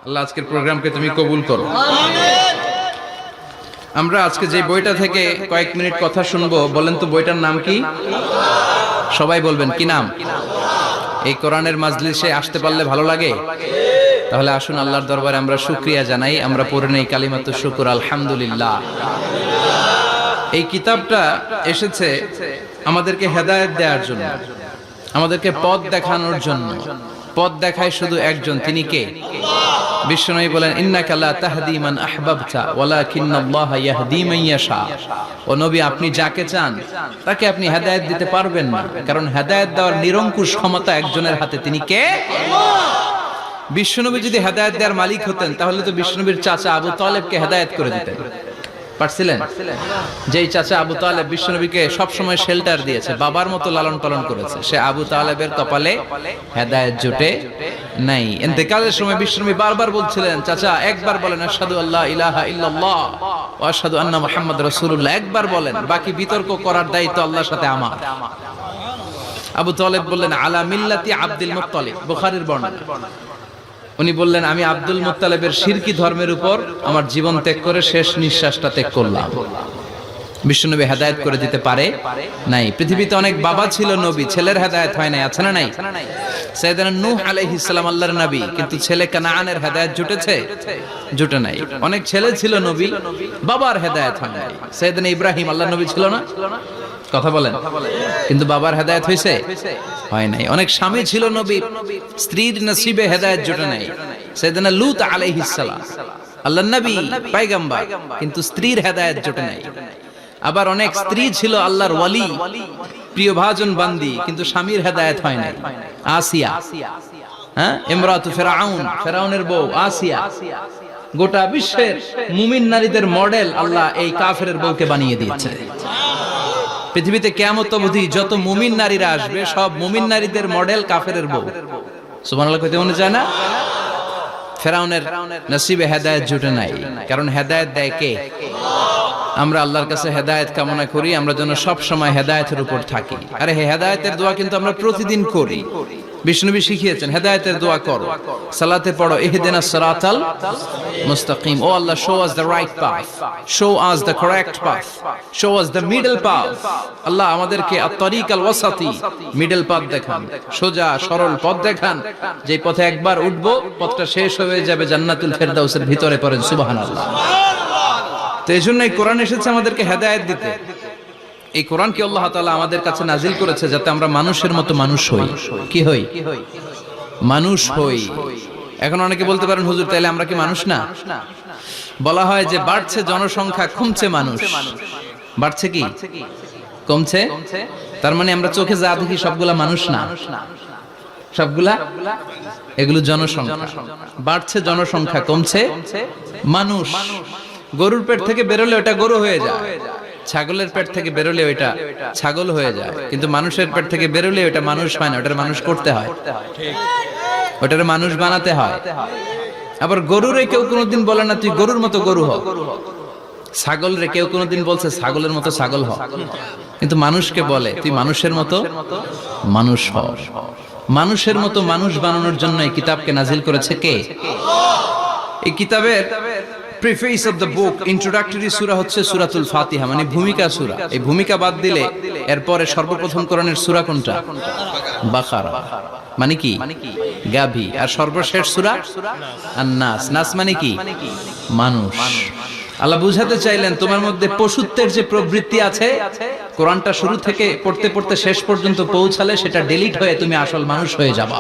আল্লাহ আজকের প্রোগ্রামকে তুমি কবুল করো। আমরা আজকে যে বইটা থেকে কয়েক মিনিট কথা শুনবো, বলেন তো বইটার নাম কি? সবাই বলবেন কি নাম? এই কোরআনের মাজলিসে আসতে পারলে ভালো লাগে? তাহলে আসুন আল্লাহর দরবারে আমরা শুকরিয়া জানাই। আমরা পড়ে নেই কালিমাতু শুকর, আলহামদুলিল্লাহ। এই কিতাবটা এসেছে আমাদেরকে হেদায়েত দেওয়ার জন্য, আমাদেরকে পথ দেখানোর জন্য। পথ দেখায় শুধু একজন, তিনি কে? বিশ্বনবী বলেন, ইন্নাকা লা তাহদি মান আহবাবতা ওয়ালাকিন্নাল্লাহা ইয়াহদি মান ইয়াশা। ও নবী, আপনি যাকে চান তাকে আপনি হেদায়েত দিতে পারবেন না, কারণ হেদায়েত দেওয়ার নিরঙ্কুশ ক্ষমতা একজনের হাতে, তিনি কে? বিশ্বনবী যদি হেদায়েত দেওয়ার মালিক হতেন, তাহলে তো বিশ্বনবীর চাচা আবু তালেবকে হেদায়েত করে দিতেন। পারছিলেন? যেই চাচা আবু তালেব বিশ্বনবীকে সবসময় শেল্টার দিয়েছে, বাবার মতো লালন পালন করেছে, সে আবু তালেবের কপালে হেদায়েত জুটে নাই। ইন্তেকালের সময় বিশ্বনবী বারবার বলছিলেন, চাচা একবার বলেন আশহাদু আল্লা ইলাহা ইল্লাল্লাহ ওয়া আশহাদু আন্না মুহাম্মাদুর রাসূলুল্লাহ, একবার বলেন, বাকি বিতর্ক করার দায়িত্ব আল্লাহর সাথে আমার। আবু তালেব বললেন, আলা মিল্লাতি আব্দুল মুত্তালিব, বুখারীর বর্ণনা। উনি বললেন, আমি আব্দুল মুত্তালিবের শিরকি ধর্মের উপর আমার জীবন ত্যাগ করে শেষ নিঃশ্বাসটা ত্যাগ করলাম। বিশ্বনবী হেদায়েত করে দিতে পারে নাই। পৃথিবীতে অনেক বাবা ছিল নবী, ছেলের হেদায়েত হয় নাই, আছে না নাই? সাইয়েদনা নূহ আলাইহিস সালাম আল্লাহর নবী, কিন্তু ছেলে কানানের হেদায়েত জুটেছে? জুটে নাই। অনেক ছেলে ছিল নবী, বাবার হেদায়েত হয় নাই। সাইয়েদনা ইব্রাহিম আল্লাহর নবী ছিল না? কথা বলেন। কিন্তু বাবার হেদায়েত হয়েছে? হয় নাই। অনেক স্বামী ছিল নবী, স্ত্রীর নসিবে হেদায়েত জুটে নাই। সাইয়েদনা লূত আলাইহিস সালাম আল্লাহর নবী, পয়গম্বর, কিন্তু স্ত্রীর হেদায়েত জুটে নাই। আবার অনেক স্ত্রী ছিল আল্লাহর ওয়ালি, প্রিয় ভাজন বান্দি, কিন্তু স্বামীর হেদায়েত হয় নাই। আসিয়া, ইমরাতু ফিরআউন, ফিরআউনের বউ আসিয়া। গোটা বিশ্বের মুমিন নারীদের মডেল আল্লাহ এই কাফেরের বউকে বানিয়ে দিয়েছে। পৃথিবীতে কিয়ামত অবধি যত মুমিন নারীরা আসবে, সব মুমিন নারীদের মডেল কাফেরের বউ। সুবহানাল্লাহ কইতে মনে চায় না? ফিরআউনের নসিবে হেদায়েত জুটে নাই, কারণ হেদায়েত দেয় কে? আমরা আল্লাহর কাছে হেদায়েত কামনা করি, আমরা যেন সব সময় হেদায়েতের উপর থাকি। আরে হেদায়েতের দোয়া কিন্তু আমরা প্রতিদিন করি। বিষ্ণুবী শিখিয়েছেন, হেদায়েতের দোয়া করো, সালাতে পড়ো, ইহদিনাস সিরাতাল মুস্তাকিম। ও Allah, show us the right path, show us the correct path, show us the middle path. Allah আমাদেরকে আত-তারিকাল ওয়াসাতি, মিডল পাথ দেখান, সোজা সরল পথ দেখান, যে পথে একবার উঠবো পথটা শেষ হয়ে যাবে জান্নাতুল ফেরদাউসের ভিতরে। পড়েন সুবহানাল্লাহ। তো এই জন্য এই কোরআন এসেছে আমাদেরকে হেদায়েত দিতে। এই কোরআনকে আল্লাহ তাআলা আমাদের কাছে নাজিল করেছে যাতে আমরা মানুষের মতো মানুষ হই। কি হই? মানুষ হই। এখন অনেকে বলতে পারেন, হুজুর তাইলে আমরা কি মানুষ না? বলা হয় যে বাড়ছে জনসংখ্যা, কমছে মানুষ। বাড়ছে কি কমছে? তার মানে আমরা চোখে যা দেখি সবগুলা মানুষ না, সবগুলা এগুলো জনসংখ্যা। বাড়ছে জনসংখ্যা, কমছে মানুষ। গরুর পেট থেকে বেরোলে ওটা গরু হয়ে যায়, ছাগলের পেট থেকে বেরোলে ওইটা ছাগল হয়ে যায়, কিন্তু মানুষের পেট থেকে বেরোলে ওটা মানুষ হয় না, ওটার মানুষ করতে হয়, ওটার মানুষ বানাতে হয়। আবার গরুরে কেউ কোনোদিন বলে না তুই গরুর মতো গরু হ, ছাগল রে কেউ কোনোদিন বলছে ছাগলের মতো ছাগল হ, কিন্তু মানুষকে বলে তুই মানুষের মতো মানুষ হ। মানুষের মতো মানুষ বানানোর জন্য এই কিতাবকে নাজিল করেছে কে? এই কিতাবের preface of the book, introductory সূরা হচ্ছে সূরাতুল ফাতিহা, মানে ভূমিকা সূরা। এই ভূমিকা বাদ দিলে এরপরে সর্বপ্রথম কোরআনের সূরা কোনটা? বাকারা, মানে কি? গাভী। আর সর্বশেষ সূরা আন-নাস। নাস মানে কি? মানুষ। আল্লাহ বুঝাতে চাইলেন তোমার মধ্যে পশুত্বের যে প্রবৃত্তি আছে, কোরআনটা শুরু থেকে পড়তে পড়তে শেষ পর্যন্ত পৌঁছালে সেটা ডিলিট হয়ে তুমি আসল মানুষ হয়ে যাবা।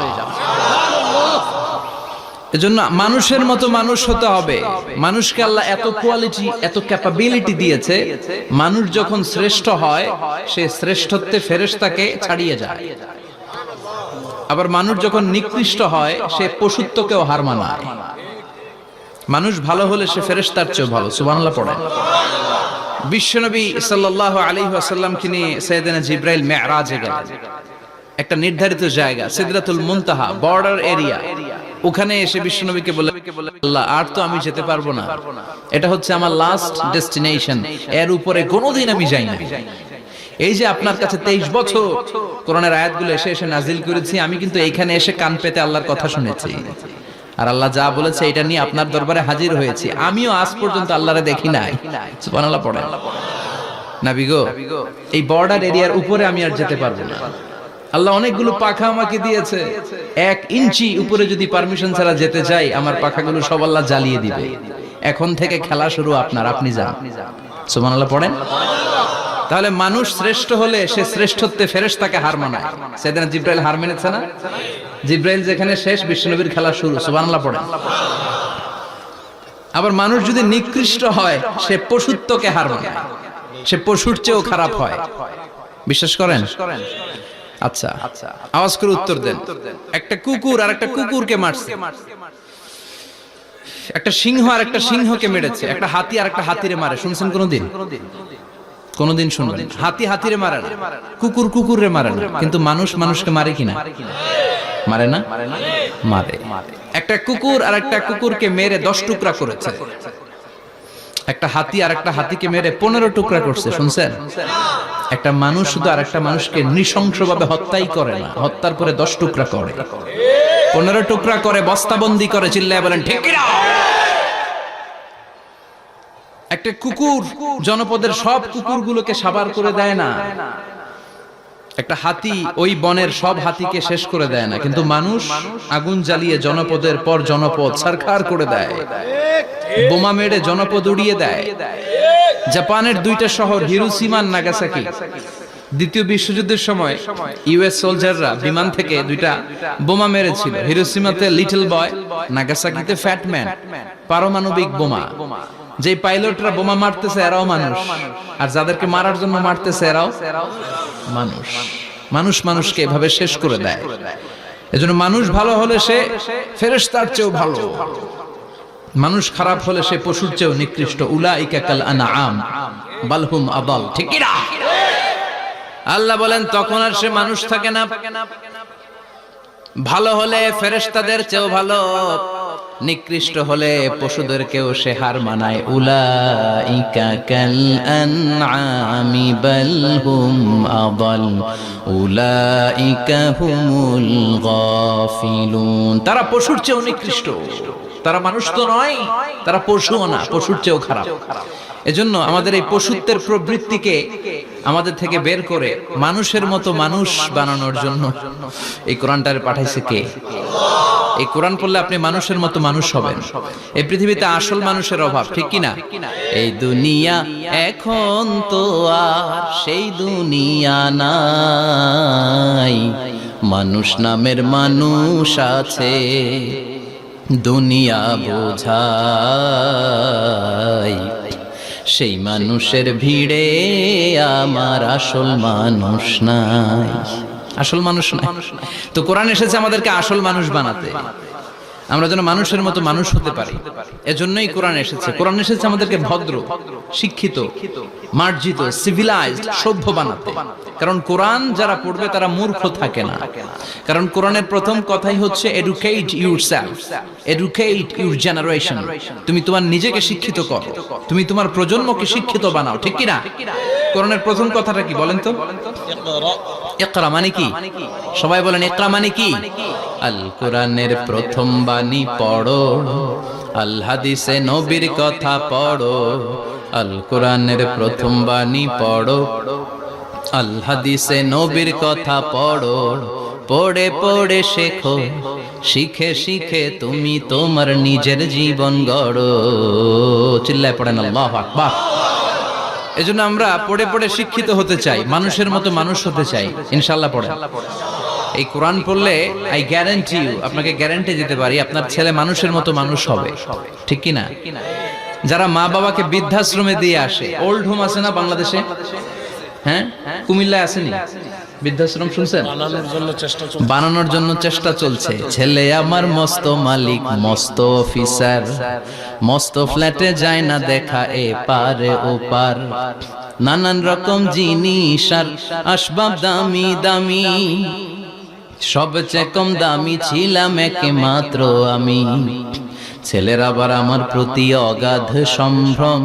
এজন্য মানুষের মতো মানুষ হতে হবে। মানুষকে আল্লাহ এত কোয়ালিটি, এত ক্যাপাবিলিটি দিয়েছে, মানুষ যখন শ্রেষ্ঠ হয় সে শ্রেষ্ঠত্বে ফেরেশতাকে ছাড়িয়ে যায়। আবার মানুষ যখন নিকৃষ্ট হয় সে পশুত্বকেও হার মানায়। মানুষ ভালো হলে সে ফেরেশতার চেয়ে ভালো। সুবহানাল্লাহ পড়েন। বিশ্বনবী সাল্লাল্লাহু আলাইহি ওয়াসাল্লামকে নিয়ে সাইয়েদনা জিবরাইল মিরাজে গেলেন। একটা নির্ধারিত জায়গা, সিদরাতুল মুনতাহা, বর্ডার এরিয়া। ওখানে এসে বিশ্বনবীকে বলে, আল্লাহ আর তো আমি যেতে পারবো না, এটা হচ্ছে আমার লাস্ট ডেস্টিনেশন, এর উপরে কোনোদিন আমি যাই না। এই যে আপনার কাছে 23 বছর কোরআনের আয়াতগুলো এসে এসে নাজিল করেছি, আমি কিন্তু এইখানে এসে কান পেতে আল্লাহর কথা শুনেছি। আর আল্লাহ যা বলেছে এটা নিয়ে আপনার দরবারে হাজির হয়েছি, আমিও আজ পর্যন্ত আল্লাহরে দেখি নাই। সুবহানাল্লাহ পড়েন। নবী গো, এই বর্ডার এরিয়ার উপরে আমি আর যেতে পারবো না। আল্লাহ অনেকগুলো পাখা আমাকে দিয়েছে, 1 ইঞ্চি উপরে যদি পারমিশন ছাড়া যেতে চাই, আমার পাখাগুলো সব আল্লাহ জ্বালিয়ে দিবে। এখন থেকে খেলা শুরু আপনার, আপনি যান। সুবহানাল্লাহ পড়েন। তাহলে মানুষ শ্রেষ্ঠ হলে সে শ্রেষ্ঠত্বে ফেরেশতাকে হার মানায়। সেদিন জিব্রাইল হার মেনেছে না? জিব্রাইল যেখানে শেষ, বিশ্বনবীর খেলা শুরু। সুবহানাল্লাহ পড়েন। আবার মানুষ যদি নিকৃষ্ট হয়, সে পশুত্বকে হার মানায়, সে পশুর চেয়েও খারাপ হয়। বিশ্বাস করেন? আচ্ছা, আওয়াজ করে উত্তর দেন। একটা কুকুর আর একটা কুকুরকে মারছে, একটা সিংহ আর একটা সিংহকে মেরেছে, একটা হাতি আর একটা হাতিরে মারে। শুনছেন কোনদিন? কোনদিন শুনবেন? হাতি হাতিরে মারে না, কুকুর কুকুরে মারে না, কিন্তু মানুষ মানুষকে মারে কিনা? মারে না? মারে। একটা কুকুর আর একটা কুকুরকে মেরে 10 টুকরা করেছে। একটা হাতি আর একটা হাতিকে মেরে 15 টুকরা করছে। শুনছেন? একটা মানুষ শুধু আর একটা মানুষকে নৃশংসভাবে হত্যাই করে না, হত্যার পরে 10 টুকরা করে, 15 টুকরা করে, বস্তাবন্দি করে। চিল্লায় বলেন ঠিক কিনা? একটা কুকুর জনপদের সব কুকুরগুলোকে সাবার করে দেয় না, একটা হাতি ওই বনের সব হাতিকে শেষ করে দেয় না, কিন্তু মানুষ আগুন জ্বালিয়ে জনপদের পর জনপদ ছারখার করে দেয়, বোমা মেরে জনপদ উড়িয়ে দেয়। জাপানের 2টা শহর হিরোশিমা আর নাগাসাকি, দ্বিতীয় বিশ্বযুদ্ধের সময় ইউএস সোলজাররা বিমান থেকে 2টা বোমা মেরেছিল। হিরোশিমাতে লিটল বয়, নাগাসাকিতে ফ্যাট ম্যান। পারমাণবিক বোমা। যে পাইলটরা বোমা মারতেছে এরাও মানুষ, আর যাদেরকে মারার জন্য মারতেছে এরাও মানুষ। মানুষ মানুষকে এভাবে শেষ করে দেয়। এজন্য মানুষ ভালো হলে সে ফেরেশতার চেয়েও ভালো, মানুষ খারাপ হলে সে পশুর চেয়েও নিকৃষ্ট। উলাইকা কাল আনআম বাল হুম আদাল। ঠিক কি না? আল্লাহ বলেন তখন আর সে মানুষ থাকে না। ভালো হলে ফেরেশতাদের চেয়েও ভালো, নিকৃষ্ট হলে পশুদেরকেও সে হার মানায়। উলাইকা কাল আনআমি বাল হুম আদাল উলাইকা হুমুল গাফিলুন। তারা পশুর চেয়েও নিকৃষ্ট, তারা মানুষ তো নয়, তারা পশুও না, পশুর চেয়েও খারাপ। এজন্য আমাদের এই পশুত্বের প্রবৃত্তিকে আমাদের থেকে বের করে মানুষের মতো মানুষ বানানোর জন্য এই কোরআনটারে পাঠাইছে কে? এই কোরআন পড়লে আপনি মানুষের মতো মানুষ হবেন। এই পৃথিবীতে আসল মানুষের অভাব, ঠিক কি না? এই দুনিয়া এখন তো আর সেই দুনিয়া নাই, মানুষ নামের মানুষ আছে, দুনিয়া বোঝাই। সেই মানুষের ভিড়ে আমার আসল মানুষ নাই, আসল মানুষ নাই। তো কোরআন এসেছে আমাদেরকে আসল মানুষ বানাতে, আমরা যেন মানুষের মতো মানুষ হতে পারি। এজন্যই কোরআন এসেছে। কোরআন এসেছে আমাদেরকে ভদ্র, শিক্ষিত, মার্জিত, সিভিলাইজড, সভ্য বানাতে। কারণ কোরআন যারা পড়বে তারা মূর্খ থাকে না। কারণ কোরআনের প্রথম কথাই হচ্ছে educate yourself, educate your generation. তুমি তোমার নিজেকে শিক্ষিত করো, তুমি তোমার প্রজন্মকে শিক্ষিত বানাও। ঠিক কি না? কোরআনের প্রথম কথাটা কি বলেন তো? ইকরা মানে কি? সবাই বলেন ইকরা মানে কি? আল কোরআনের প্রথম বাণী পড়ো, আল হাদিসে নবীর কথা পড়ো। আল কোরআনের প্রথম বাণী পড়ো, আল হাদিসে নবীর কথা পড়ো। পড়ে পড়ে শেখো, শিখে শিখে তুমি তোমার নিজের জীবন গড়ো। চিল্লায় পড়েন আল্লাহু আকবার। এজন্য আমরা পড়ে পড়ে শিক্ষিত হতে চাই, মানুষের মতো মানুষ হতে চাই। ইনশাআল্লাহ পড়েন। এই কোরআন পড়লে আই গ্যারান্টি ইউ, আপনাকে গ্যারান্টি দিতে পারি আপনার ছেলে মানুষের মতো মানুষ হবে। ঠিক কি না? যারা মা বাবাকে বৃদ্ধাশ্রমে দিয়ে আসে, ওল্ড হোম আছে না বাংলাদেশে? হ্যাঁ, কুমিল্লায় আসেনি বৃদ্ধাশ্রম? শুনছেন? বানানোর জন্য চেষ্টা চলছে। ছেলে আমার মস্ত মালিক, মস্ত অফিসার, মস্ত ফ্ল্যাটে যায় না দেখা এ পারে ও পার। নানান রকম জিনিস আর আসবাব দামি দামি, সবচেয়ে কম দামি ছিলাম একমাত্র আমি। ছেলের আবার আমার প্রতি অগাধ সম্ভ্রম,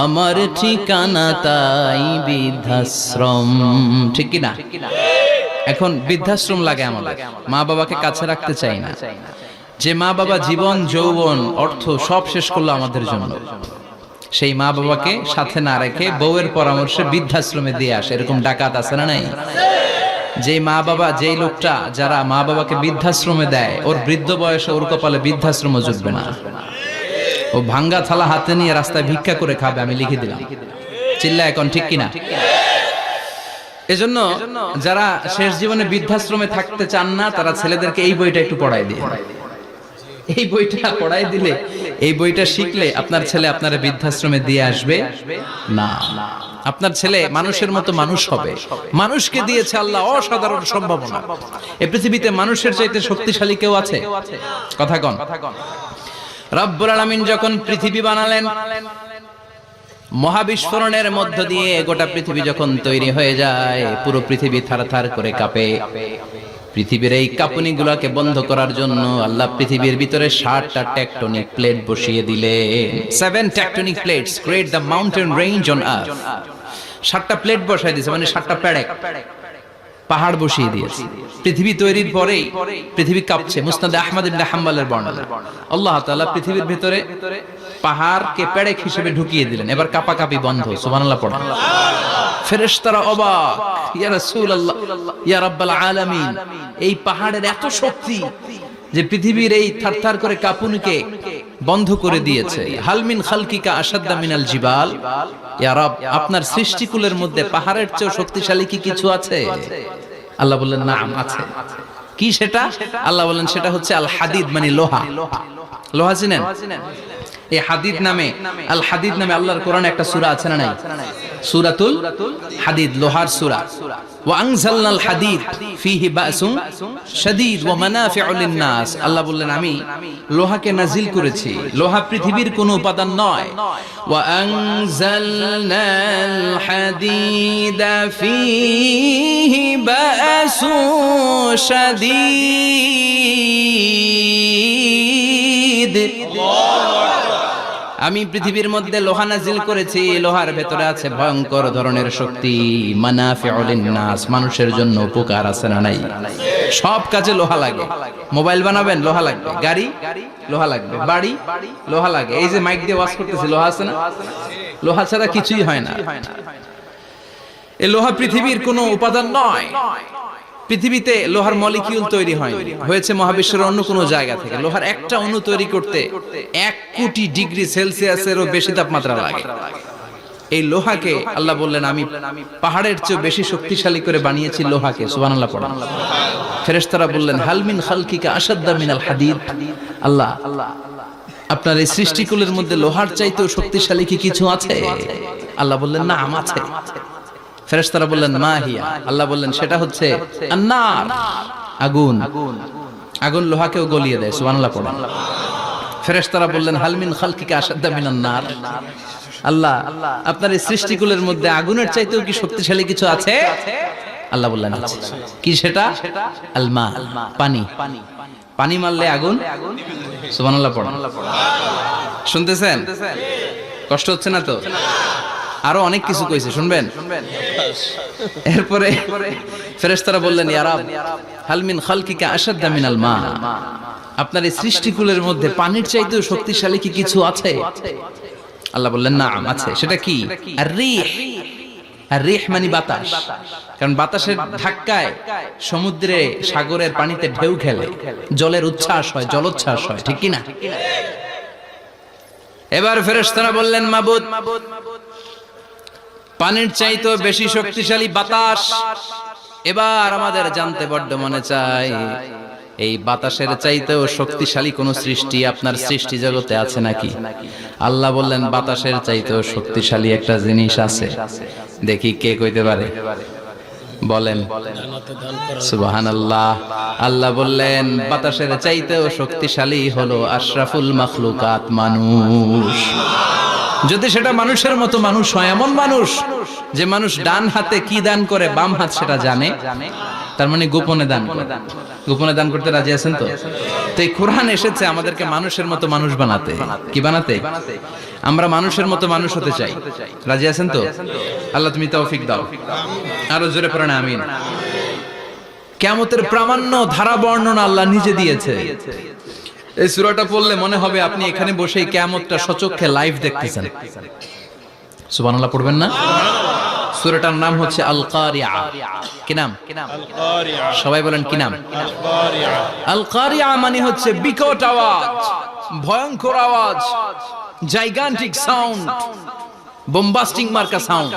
আমার ঠিকানা তাই বৃদ্ধাশ্রম। ঠিক কি না? এখন বৃদ্ধাশ্রম লাগে আমাদের, মা বাবাকে কাছে রাখতে চাই না। যে মা বাবা জীবন যৌবন অর্থ সব শেষ করলো আমাদের জন্য, সেই মা বাবাকে সাথে না রেখে বউয়ের পরামর্শে বৃদ্ধাশ্রমে দিয়ে আসে, এরকম ডাকাত আছে না নাই? যে মা বাবা, যেই লোকটা যারা মা বাবাকে বৃদ্ধাশ্রমে দেয়, ওর বৃদ্ধ বয়সে ওর কপালে বৃদ্ধাশ্রম জুটবে না। ও ভাঙ্গা থালা হাতে নিয়ে রাস্তায় ভিক্ষা করে খাবে, আমি লিখে দিলাম। চিল্লা এখন ঠিক কিনা? এজন্য যারা শেষ জীবনে বৃদ্ধাশ্রমে থাকতে চান না, তারা ছেলেদেরকে এই বইটা একটু পড়ায় দিয়ে, এই বইটা পড়াই দিলে, এই বইটা শিখলে আপনার ছেলে আপনার বৃদ্ধাশ্রমে দিয়ে আসবে না। আপনার ছেলে মানুষের মতো মানুষ হবে। মানুষকে দিয়েছে আল্লাহ অসাধারণ সম্ভাবনা। এই পৃথিবীতে মানুষের চাইতে শক্তিশালী কেউ আছে? কথা কন। রব্বুল আলামিন যখন পৃথিবী বানালেন, মহাবিস্ফোরণের মধ্য দিয়ে গোটা পৃথিবী যখন তৈরি হয়ে যায়, পুরো পৃথিবী থারথার করে কাঁপে। পৃথিবীর এই কাঁপুনিগুলোকে বন্ধ করার জন্য আল্লাহ পৃথিবীর ভিতরে 7টা টেকটনিক প্লেট বসিয়ে দিলেন। 7 tectonic plates create the mountain range on earth. 7টা প্লেট বসাই দিয়েছে, মানে 7টা পেরেক, পাহাড় বসিয়ে দিয়েছে। পৃথিবী তৈরির পরেই পৃথিবী কাঁপছে। মুসনাদে আহমদ ইবনে হাম্বলের বর্ণনা, আল্লাহ তাআলা পৃথিবীর ভিতরে পাহাড়কে পেরেক হিসেবে ঢুকিয়ে দিলেন। এবার কাঁপাকাঁপি বন্ধ। সুবহানাল্লাহ পড়েন। ফেরেশতারা অবাক, ইয়া রাসূলুল্লাহ, ইয়া রাব্বাল আলামিন, এই পাহাড়ের এত শক্তি যে পৃথিবীর এই থারথার করে কাঁপুনিকে বন্ধ করে দিয়েছে। হাল মিন খালকিকা আশাদ্দা মিনাল জিবাল, ইয়া রব, আপনার সৃষ্টিকুলের মধ্যে পাহাড়ের চেয়ে শক্তিশালী কি কিছু আছে? আল্লাহ বললেন নাম আছে। কি সেটা? আল্লাহ বললেন সেটা হচ্ছে আল হাদিদ, মানে লোহা। লোহা চিনেন? এই হাদিদ নামে, আল হাদিদ নামে আল্লাহর কোরআনে একটা সূরা আছে না নাই? সূরাতুল হাদিদ, লোহার সূরা। ওয়া আনজালনাল হাদিদ ফীহি বাসুন শাদীদ ওয়া মানাফিউ লিন-নাস। আল্লাহ বললেন আমি লোহাকে নাজিল করেছি। লোহা পৃথিবীর কোনো উপাদান নয়। ওয়া আনজালনাল হাদিদা ফীহি বাসুন শাদীদ। আমি পৃথিবীর মধ্যে লোহা নাজিল করেছি, লোহার ভেতরে আছে ভয়ঙ্কর ধরনের শক্তি। মানাফিউ লিন-নাস, মানুষের জন্য উপকার আছে না নাই? সব কাজে লোহা লাগে। মোবাইল বানাবেন, লোহা লাগবে। গাড়ি, লোহা লাগবে। বাড়ি, লোহা লাগে। এই যে মাইক দিয়ে ওয়াজ করতেছি, লোহা আছে না? লোহা ছাড়া কিছুই হয় না। এই লোহা পৃথিবীর কোনো উপাদান নয়। পৃথিবীতে লোহার মলিকিউল তৈরি হয়নি, হয়েছে মহাবিশ্বের অন্য কোনো জায়গা থেকে। লোহার একটা অণু তৈরি করতে 1 কোটি ডিগ্রি সেলসিয়াসেরও বেশি তাপমাত্রা লাগে। এই লোহাকে আল্লাহ বললেন আমি পাহাড়ের চেয়ে বেশি শক্তিশালী করে বানিয়েছি লোহাকে। সুবহানাল্লাহ পড়েন। ফেরেশতারা বললেন হাল মিন খালকিকা আশাদ্দা মিনাল হাদিদ। আল্লাহ, আপনার এই সৃষ্টিকুলের মধ্যে লোহার চাইতেও শক্তিশালী কি কিছু আছে? আল্লাহ বললেন না, আছে। ফেরেশতারা বললেন মা হিয়া। আল্লাহ বললেন সেটা হচ্ছে আন-নার, আগুন। আগুন লোহাকেও গলিয়ে দেয়। সুবহানাল্লাহ পড়েন। ফেরেশতারা বললেন হাল মিন খালকিকা আশাদ্দা মিনান-নার। আল্লাহ, আপনার এই সৃষ্টিকুলের মধ্যে আগুনের চাইতেও কি শক্তিশালী কিছু আছে? আল্লাহ বললেন আছে। কি সেটা? আল মা, পানি। পানি মারলে আগুন। সুবহানাল্লাহ পড়েন। শুনতেছেন? কষ্ট হচ্ছে না তো? আরো অনেক কিছু কইছে, শুনবেন? এরপরে ফেরেশতারা বললেন ইয়া রাব, হাল মিন খালকিকা আশাদ্দা মিনাল মা, আপনার এই সৃষ্টিকুলের মধ্যে পানির চাইতেও শক্তিশালী কি কিছু আছে? আল্লাহ বললেন না, আছে। সেটা কি? আর-রিহ। আর-রিহ মানে বাতাস। কারণ বাতাসের ধাক্কায় সমুদ্রে, সাগরের পানিতে ঢেউ খেলে, জলের উচ্ছ্বাস হয়, জলোচ্ছ্বাস হয়, ঠিক কি না? এবার ফেরেশতারা বললেন মাবুদ, পানির চাইতেও বেশি শক্তিশালী বাতাস। এবার আমাদের জানতে বড্ড মনে চায়, এই বাতাসের চাইতেও শক্তিশালী কোন সৃষ্টি আপনার সৃষ্টি জগতে আছে নাকি? আল্লাহ বললেন বাতাসের চাইতেও শক্তিশালী একটা জিনিস আছে। দেখি কে কইতে পারে? বলেন সুবহানাল্লাহ। আল্লাহ বললেন বাতাসের চাইতেও শক্তিশালী হলো আশরাফুল মাখলুকাত, মানুষ। যদি সেটা মানুষের মতো মানুষ হয়, এমন মানুষ যে মানুষ ডান হাতে কি দান করে বাম হাত সেটা জানে, তার মানে গোপনে দান করে। গোপনে দান করতে রাজি আছেন তো? তো এই কোরআন এসেছে আমাদেরকে মানুষের মতো মানুষ বানাতে। কি বানাতে? আমরা মানুষের মতো মানুষ হতে চাই। রাজি আছেন তো? আল্লাহ তুমি তৌফিক দাও। আরো জোরে পড়েন আমিন। কিয়ামতের প্রামাণ্য ধারা বর্ণনা আল্লাহ নিজে দিয়েছে। এই সূরাটা পড়লে মনে হবে আপনি এখানে বসেই কিয়ামতটা সচক্ষে লাইভ দেখতেছেন। সুবহানাল্লাহ পড়বেন না? সূরাটার নাম হচ্ছে আল কারিআ। কি নাম? আল কারিআ। সবাই বলেন কি নাম? আল কারিআ। আল কারিআ মানে হচ্ছে বিকট আওয়াজ, ভয়ঙ্কর আওয়াজ, জাইগান্টিক সাউন্ড, বোম্বাস্টিং মার্কা সাউন্ড।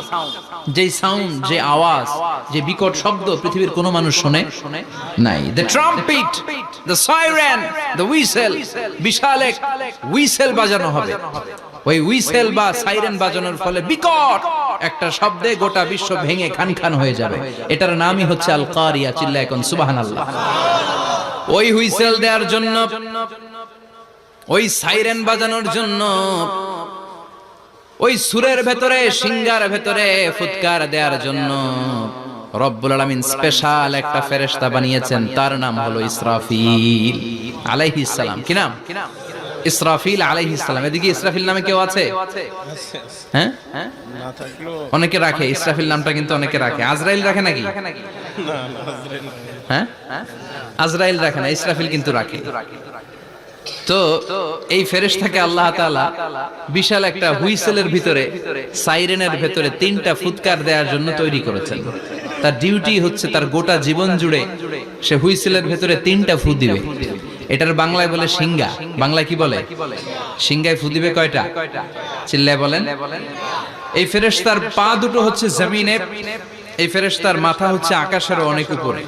যে সাউন্ড, যে আওয়াজ, যে বিকট শব্দ পৃথিবীর কোনো মানুষ শুনে নাই। The trumpet, the siren, the whistle, বিশাল এক হুইসেল বাজানো হবে। ওই হুইসেল বা সাইরেন বাজানোর ফলে বিকট একটা শব্দে গোটা বিশ্ব ভেঙে খান খান হয়ে যাবে। এটার নামই হচ্ছে আল কারিয়া। চিল্লায় এখন সুবহানাল্লাহ। ওই হুইসেল দেওয়ার জন্য, ওই সাইরেন বাজানোর জন্য, ওই সুরের ভেতরে, সিঙ্গার ভেতরে ফুৎকার দেওয়ার জন্য রব্বুল আলামিন স্পেশাল একটা ফেরেশতা বানিয়েছেন। তার নাম হলো ইসরাফিল আলাইহিস সালাম। কি নাম? ইসরাফিল আলাইহিস সালাম। এদিকে ইসরাফিল নামে কেউ আছে? হ্যাঁ, না থাকলেও অনেকে রাখে ইসরাফিল নামটা, কিন্তু অনেকে রাখে। আজরাইল রাখে নাকি? না আজরাইল। হ্যাঁ, আজরাইল রাখে না, ইসরাফিল কিন্তু রাখে। তো এই ফেরেশতাকে আল্লাহ তাআলা বিশাল একটা হুইসেলের ভিতরে, সাইরেনের ভিতরে তিনটা ফুৎকার দেওয়ার জন্য তৈরি করেছেন। তার ডিউটি হচ্ছে তার গোটা জীবন জুড়ে সে হুইসেলের ভিতরে তিনটা ফু দিবে। এটার বাংলায় বলে সিঙ্গা। বাংলায় কি বলে? সিঙ্গায় ফু দিবে কয়টা? চিল্লায় বলেন। এই ফেরেশতার পা দুটো হচ্ছে জমিনে, এই ফেরেশতার মাথা হচ্ছে আকাশের অনেক উপরে।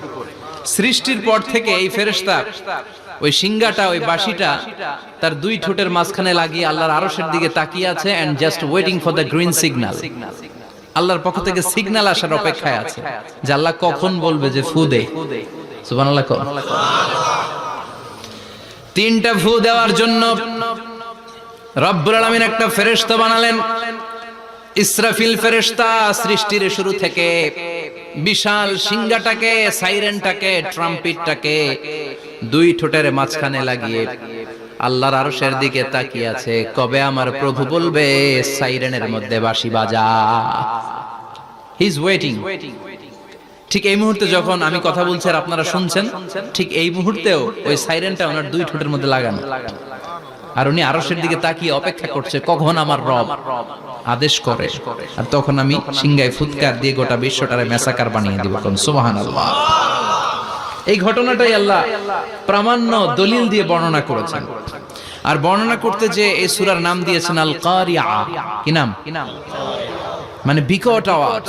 সৃষ্টির পর থেকে এই ফেরেশতা ওই সিঙ্গাটা, ওই বাঁশিটা তার দুই ঠোঁটের মাঝখানে লাগিয়ে আল্লাহর আরশের দিকে তাকিয়ে আছে, and just waiting for the green signal. আল্লাহর পক্ষ থেকে সিগন্যাল আসার অপেক্ষায় আছে যে আল্লাহ কখন বলবে যে ফু দে। সুবহানাল্লাহ। তিনটা ফু দেওয়ার জন্য রব্বুল আলামিন একটা ফেরেশতা বানালেন। ইসরাফিল ফেরেশতা সৃষ্টির শুরু থেকে বিশাল সিঙ্গাটাকে, সাইরেনটাকে, ট্রাম্পেটটাকে দুই ঠোঁটের মাঝখানে লাগিয়ে আল্লাহর আরশের দিকে তাকিয়ে আছে, কবে আমার প্রভু বলবে সাইরেনের মধ্যে বাঁশি বাজা। He is waiting. ঠিক এই মুহূর্তে যখন আমি কথা বলছি আর আপনারা শুনছেন, ঠিক এই মুহূর্তেও ওই সাইরেনটা ওনার দুই ঠোঁটের মধ্যে লাগানো, আর উনি আরশের দিকে তাকিয়ে অপেক্ষা করছে কখন আমার রব আদেশ করে, আর তখন আমি সিংহায় ফুৎকার দিয়ে গোটা বিশ্বটারে মেসাকার বানিয়ে দিব। কোন সুবহানাল্লাহ। এই ঘটনাটাই আল্লাহ প্রামাণ্য দলিল দিয়ে বর্ণনা করেছেন। আর বর্ণনা করতে যে এই সূরার নাম দিয়েছেন আল কারিআ। কি নাম? মানে বিকট আওয়াজ,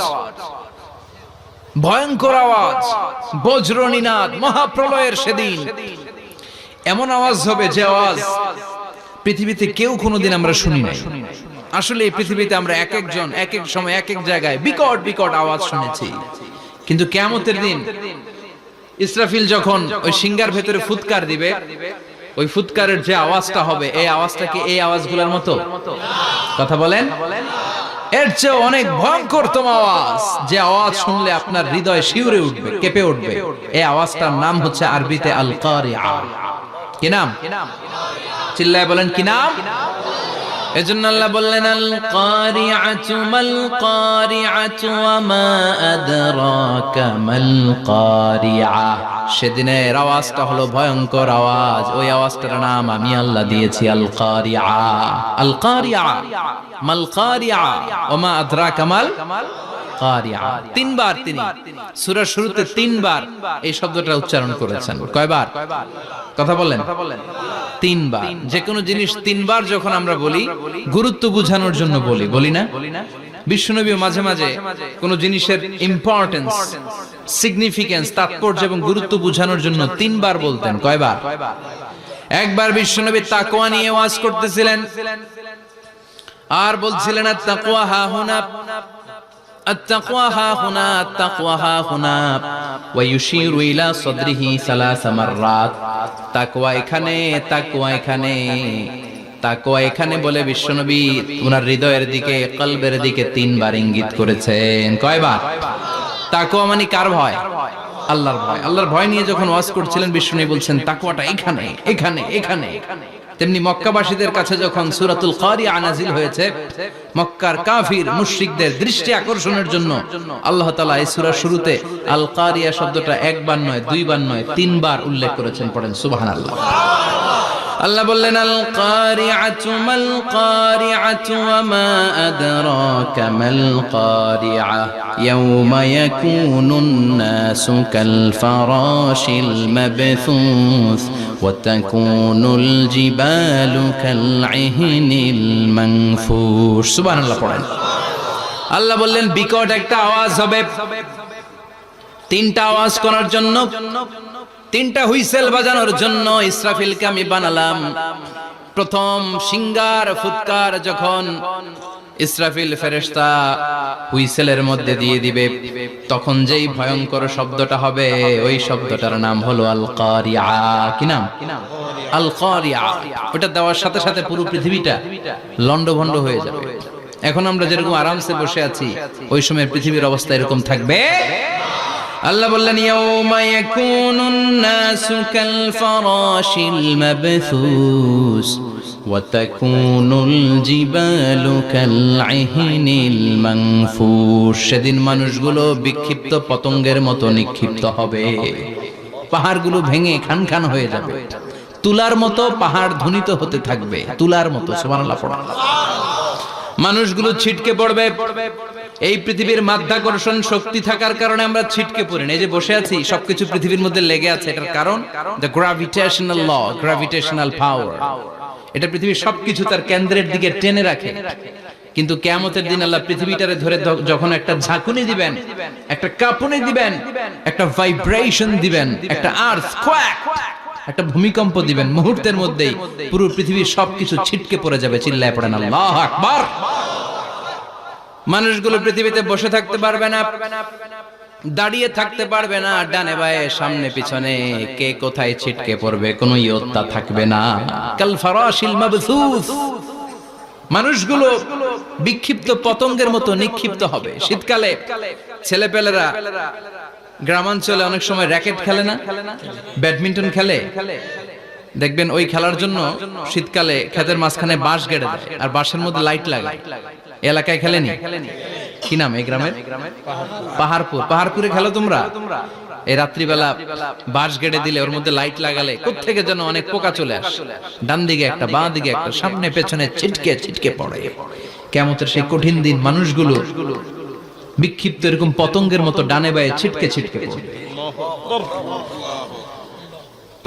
ভয়ঙ্কর আওয়াজ, বজ্রনিনাদ, মহাপ্রলয়ের সেদিন এমন আওয়াজ হবে যে আওয়াজ পৃথিবীতে কেউ কোনোদিন আমরা শুনি নাই। আসলে এই পৃথিবীতে আমরা এক একজন এক এক সময় এক এক জায়গায় বিকট বিকট আওয়াজ শুনেছি, কিন্তু কিয়ামতের দিন ইসরাফিল যখন ওই সিঙ্গার ভেতরে ফুৎকার দিবে, ওই ফুৎকারের যে আওয়াজটা হবে, এই আওয়াজটা কি এই আওয়াজগুলোর মতো? কথা বলেন। এর চেয়ে অনেক ভয়ঙ্করতম আওয়াজ, যে আওয়াজ শুনলে আপনার হৃদয় শিউরে উঠবে, কেঁপে উঠবে। এই আওয়াজটার নাম হচ্ছে আরবিতে আল কারিআ। কি নাম? চিল্লায় বলেন কি নাম? এজন্য আল্লাহ বললেন আল কারিআতু মাল কারিআতু ওয়া মা আদরাকা মাল কারিআ। সেদিনের আওয়াজটা হলো ভয়ঙ্কর আওয়াজ। ওই আওয়াজটার নাম আমি আল্লাহ দিয়েছি আল কারিআ। আল কারিআ মাল কারিআ ওয়া মা আদরাকা মাল কারিআ। তিনবার তিনি সূরার শুরুতে তিনবার এই শব্দটা উচ্চারণ করেছেন। কয়বার? কথা বলেন। তিনবার। যে কোনো জিনিস তিনবার যখন আমরা বলি, গুরুত্ব বোঝানোর জন্য বলি, বলি না? বিশ্বনবী মাঝে মাঝে কোন জিনিসের ইম্পর্টেন্স, সিগনিফিকেন্স, তাৎপর্য এবং গুরুত্ব বোঝানোর জন্য তিনবার বলতেন। কয়বার? একবার বিশ্বনবী তাকওয়া নিয়ে ওয়াজ করতেছিলেন আর বলছিলেন আত-তাকওয়া হাহুনা, التقوى ها هنا، التقوى ها هنا، ويشير إلى صدره ثلاث مرات। তাকওয়া এখানে, তাকওয়া এখানে, তাকওয়া এখানে বলে বিশ্বনবী ওনার হৃদয়ের দিকে, কলবের দিকে তিনবার ইঙ্গিত করেছেন। কয়বার? তাকওয়া মানে কার ভয়? আল্লাহর ভয়। আল্লাহর ভয় নিয়ে যখন ওয়াজ করছিলেন বিশ্বনবী বলছেন তাকওয়াটা এখানে, এখানে, এখানে। তেমনি মক্কাবাসীদের কাছে যখন সূরাতুল কারিআ নাযিল হয়েছে, মক্কার কাফির মুশরিকদের দৃষ্টি আকর্ষণের জন্য আল্লাহ তাআলা এই সূরার শুরুতে আল কারিআ শব্দটা একবার নয়, দুইবার নয়, তিনবার উল্লেখ করেছেন। পড়েন সুবহানাল্লাহ। আল্লাহ বললেন আল কারিআতু মাল কারিআতু ওয়া মা আদরাকা মাল কারিআ ইয়াওমা ইয়াকুনুন নাসু কাল ফারাশিল মাবথুস ওয়া তাকুনুল জিবালু কাল ইহনিল মানফুশ। সুবহানাল্লাহ পড়েন। আল্লাহ বললেন বিকট একটা আওয়াজ হবে, তিনটা আওয়াজ করার জন্য, তিনটা হুইসেল বাজানোর জন্য ইসরাফিলকে আমি বানালাম। প্রথম সিঙ্গার ফুৎকার যখন ইসরাফিল ফেরেশতা হুইসেলের মধ্যে দিয়ে দিবে, তখন যেই ভয়ঙ্কর শব্দটা হবে ওই শব্দটার নাম হলো আল কারিআ। কি নাম? আল কারিআ। ওটা দেওয়ার সাথে সাথে পুরো পৃথিবীটা লন্ডভন্ড হয়ে যাবে। এখন আমরা যেরকম আরামসে বসে আছি, ওই সময় পৃথিবীর অবস্থা এরকম থাকবে। আল্লাহ বললেন ইয়াউমা ইয়াকুনুন নাসু কাল ফারাশিল মাবথুস ওয়া তাকুনুল জিবালু কাল ইহনিল মানফুশ। সেদিন মানুষগুলো বিক্ষিপ্ত পতঙ্গের মতো নিক্ষিপ্ত হবে, পাহাড়গুলো ভেঙে খান খান হয়ে যাবে, তুলার মতো পাহাড় ধ্বনিত হতে থাকবে, তুলার মতো। সুবহানাল্লাহ পড়া। মানুষগুলো ছিটকে পড়বে। এই পৃথিবীর মাধ্যাকর্ষণ শক্তি থাকার কারণে আমরা ছিটকে পড়ি না। এই যে বসে আছি, সবকিছু পৃথিবীর মধ্যে লেগে আছে। এটার কারণ দ্য গ্র্যাভিটেশনাল ল, গ্র্যাভিটেশনাল পাওয়ার। এটা পৃথিবীর সবকিছু তার কেন্দ্রের দিকে টেনে রাখে। কিন্তু কিয়ামতের দিন আল্লাহ পৃথিবীটারে ধরে যখন একটা ঝাঁকুনি দিবেন, একটা কাঁপুনি দিবেন, একটা ভাইব্রেশন দিবেন, একটা আর্থকোয়াক, একটা ভূমিকম্প দিবেন, মুহূর্তের মধ্যেই পুরো পৃথিবীর সবকিছু ছিটকে পড়ে যাবে। চিল্লায় পড়েন আল্লাহু আকবার। মানুষগুলো পৃথিবীতে বসে থাকতে পারবে না, দাঁড়িয়ে থাকতে পারবে না, ডানে বায়ে সামনে পিছনে কে কোথায় ছিটকে পড়বে কোনো ইয়ত্তা থাকবে না। কাল ফারাশিল মাবথুস। মানুষগুলো বিক্ষিপ্ত পতঙ্গের মতো নিক্ষিপ্ত হবে। শীতকালে ছেলেপেলেরা গ্রামাঞ্চলে অনেক সময় র্যাকেট খেলে না, ব্যাডমিন্টন খেলে, দেখবেন ওই খেলার জন্য শীতকালে ক্ষেতের মাঝখানে বাঁশ গেড়ে দেয় আর বাঁশের মধ্যে লাইট লাগায়। এলাকায় খেলেনি? কি নাম এই গ্রামের? পাহাড়পুর। পাহাড়পুরে খেলো তোমরা? এই রাত্রিবেলা বাঁশ গেড়ে দিলে ওর মধ্যে লাইট লাগালে কোত্থেকে যেন অনেক পোকা চলে আসে, ডান দিকে একটা, বাঁ দিকে একটা, সামনে পেছনে ছিটকে ছিটকে পড়ে। কিয়ামতের সেই কঠিন দিন মানুষগুলো বিক্ষিপ্ত এরকম পতঙ্গের মতো ডানে বায়ে ছিটকে ছিটকে পড়বে।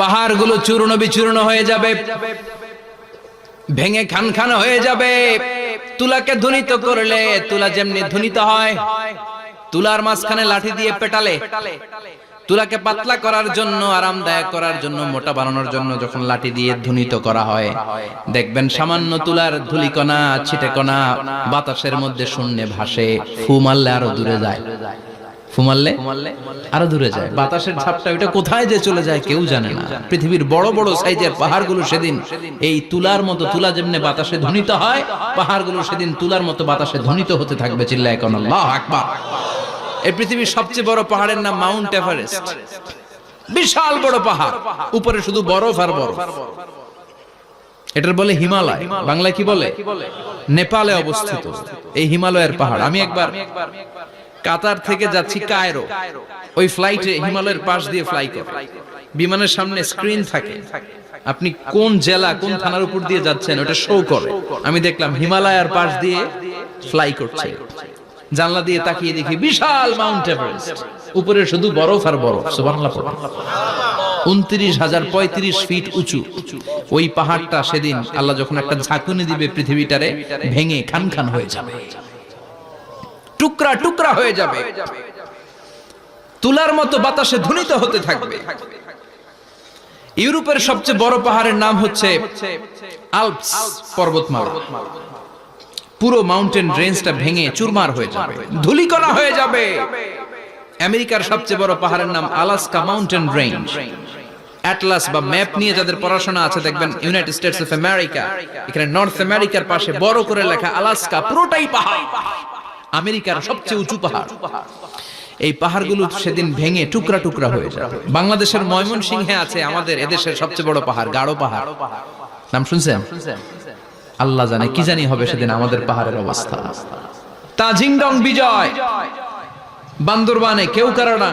পাহাড়গুলো চূর্ণ বিচূর্ণ হয়ে যাবে, ভেঙে খান খান হয়ে যাবে। তুলাকে ধ্বনিত করলে তুলা যেমনি ধ্বনিত হয়, তুলার মাঝখানে লাঠি দিয়ে পেটালে, তুলাকে পাতলা করার জন্য, আরামদায়ক করার জন্য, মোটা বানানোর জন্য যখন লাঠি দিয়ে ধ্বনিত করা হয়, দেখবেন সামান্য তুলার ধুলিকণা, ছিটেকণা বাতাসের মধ্যে শূন্যে ভাসে। ফু মারলে আরো দূরে যায়, ফু মারলে আরো দূরে যায়। বাতাসের ঝাপটা ওইটা কোথায় যে চলে যায় কেউ জানে না। পৃথিবীর বড় বড় সাইজের পাহাড়গুলো সেদিন এই তুলার মতো, তুলা যেমনি বাতাসে ধ্বনিত হয়, পাহাড়গুলো সেদিন তুলার মতো বাতাসে ধ্বনিত হতে থাকবে। চিল্লায় কোন আল্লাহু আকবার। এই পৃথিবীর সবচেয়ে বড় পাহাড়ের নাম মাউন্ট এভারেস্ট। বিশাল বড় পাহাড়, উপরে শুধু বরফ আর বরফ। এটার বলে হিমালয়। বাংলায় কি বলে? নেপালে অবস্থিত এই হিমালয়ের পাহাড়। আমি একবার কাতার থেকে যাচ্ছি কায়রো, ওই ফ্লাইটে হিমালয়ের পাশ দিয়ে ফ্লাই করে, বিমানের সামনে স্ক্রিন থাকে, আপনি কোন জেলা কোন থানার উপর দিয়ে যাচ্ছেন ওটা শো করে। আমি দেখলাম হিমালয়ের পাশ দিয়ে ফ্লাই করছে। জানলা দিয়ে তাকিয়ে দেখি বিশাল মাউন্ট এভারেস্ট, উপরে শুধু বরফ আর বরফ। সুবহানাল্লাহ। 29,035 ফিট উঁচু ওই পাহাড়টা সেদিন আল্লাহ যখন একটা ঝাঁকুনি দিবে, পৃথিবীটারে ভেঙে খান খান হয়ে যাবে, টুকরা টুকরা হয়ে যাবে, তুলার মতো বাতাসে ধ্বনিত হতে থাকবে। ইউরোপের সবচেয়ে বড় পাহাড়ের নাম হচ্ছে আল্পস পর্বতমালা। পুরো মাউন্টেন রেঞ্জটা ভেঙে চুরমার হয়ে যাবে, ধূলিকণা হয়ে যাবে। আমেরিকার সবচেয়ে বড় পাহাড়ের নাম আলাস্কা মাউন্টেন রেঞ্জ। অ্যাটলাস বা ম্যাপ নিয়ে যাদের পড়াশোনা আছে দেখবেন ইউনাইটেড স্টেটস অফ আমেরিকা, এখানে নর্থ আমেরিকার পাশে বড় করে লেখা আলাস্কা, পুরোটাই পাহাড়, আমেরিকার সবচেয়ে উঁচু পাহাড়। এই পাহাড়গুলো সেদিন ভেঙে টুকরা টুকরা হয়ে যাবে। বাংলাদেশের ময়মনসিংহে আছে আমাদের এদেশের সবচেয়ে বড় পাহাড়, গাঢ় পাহাড়। নাম শুনছেন? আল্লাহ জানে কি জানি হবে সেদিন আমাদের পাহাড়ের অবস্থা। তাজিংডং বিজয়, বান্দরবানে কেওক্রাডাং,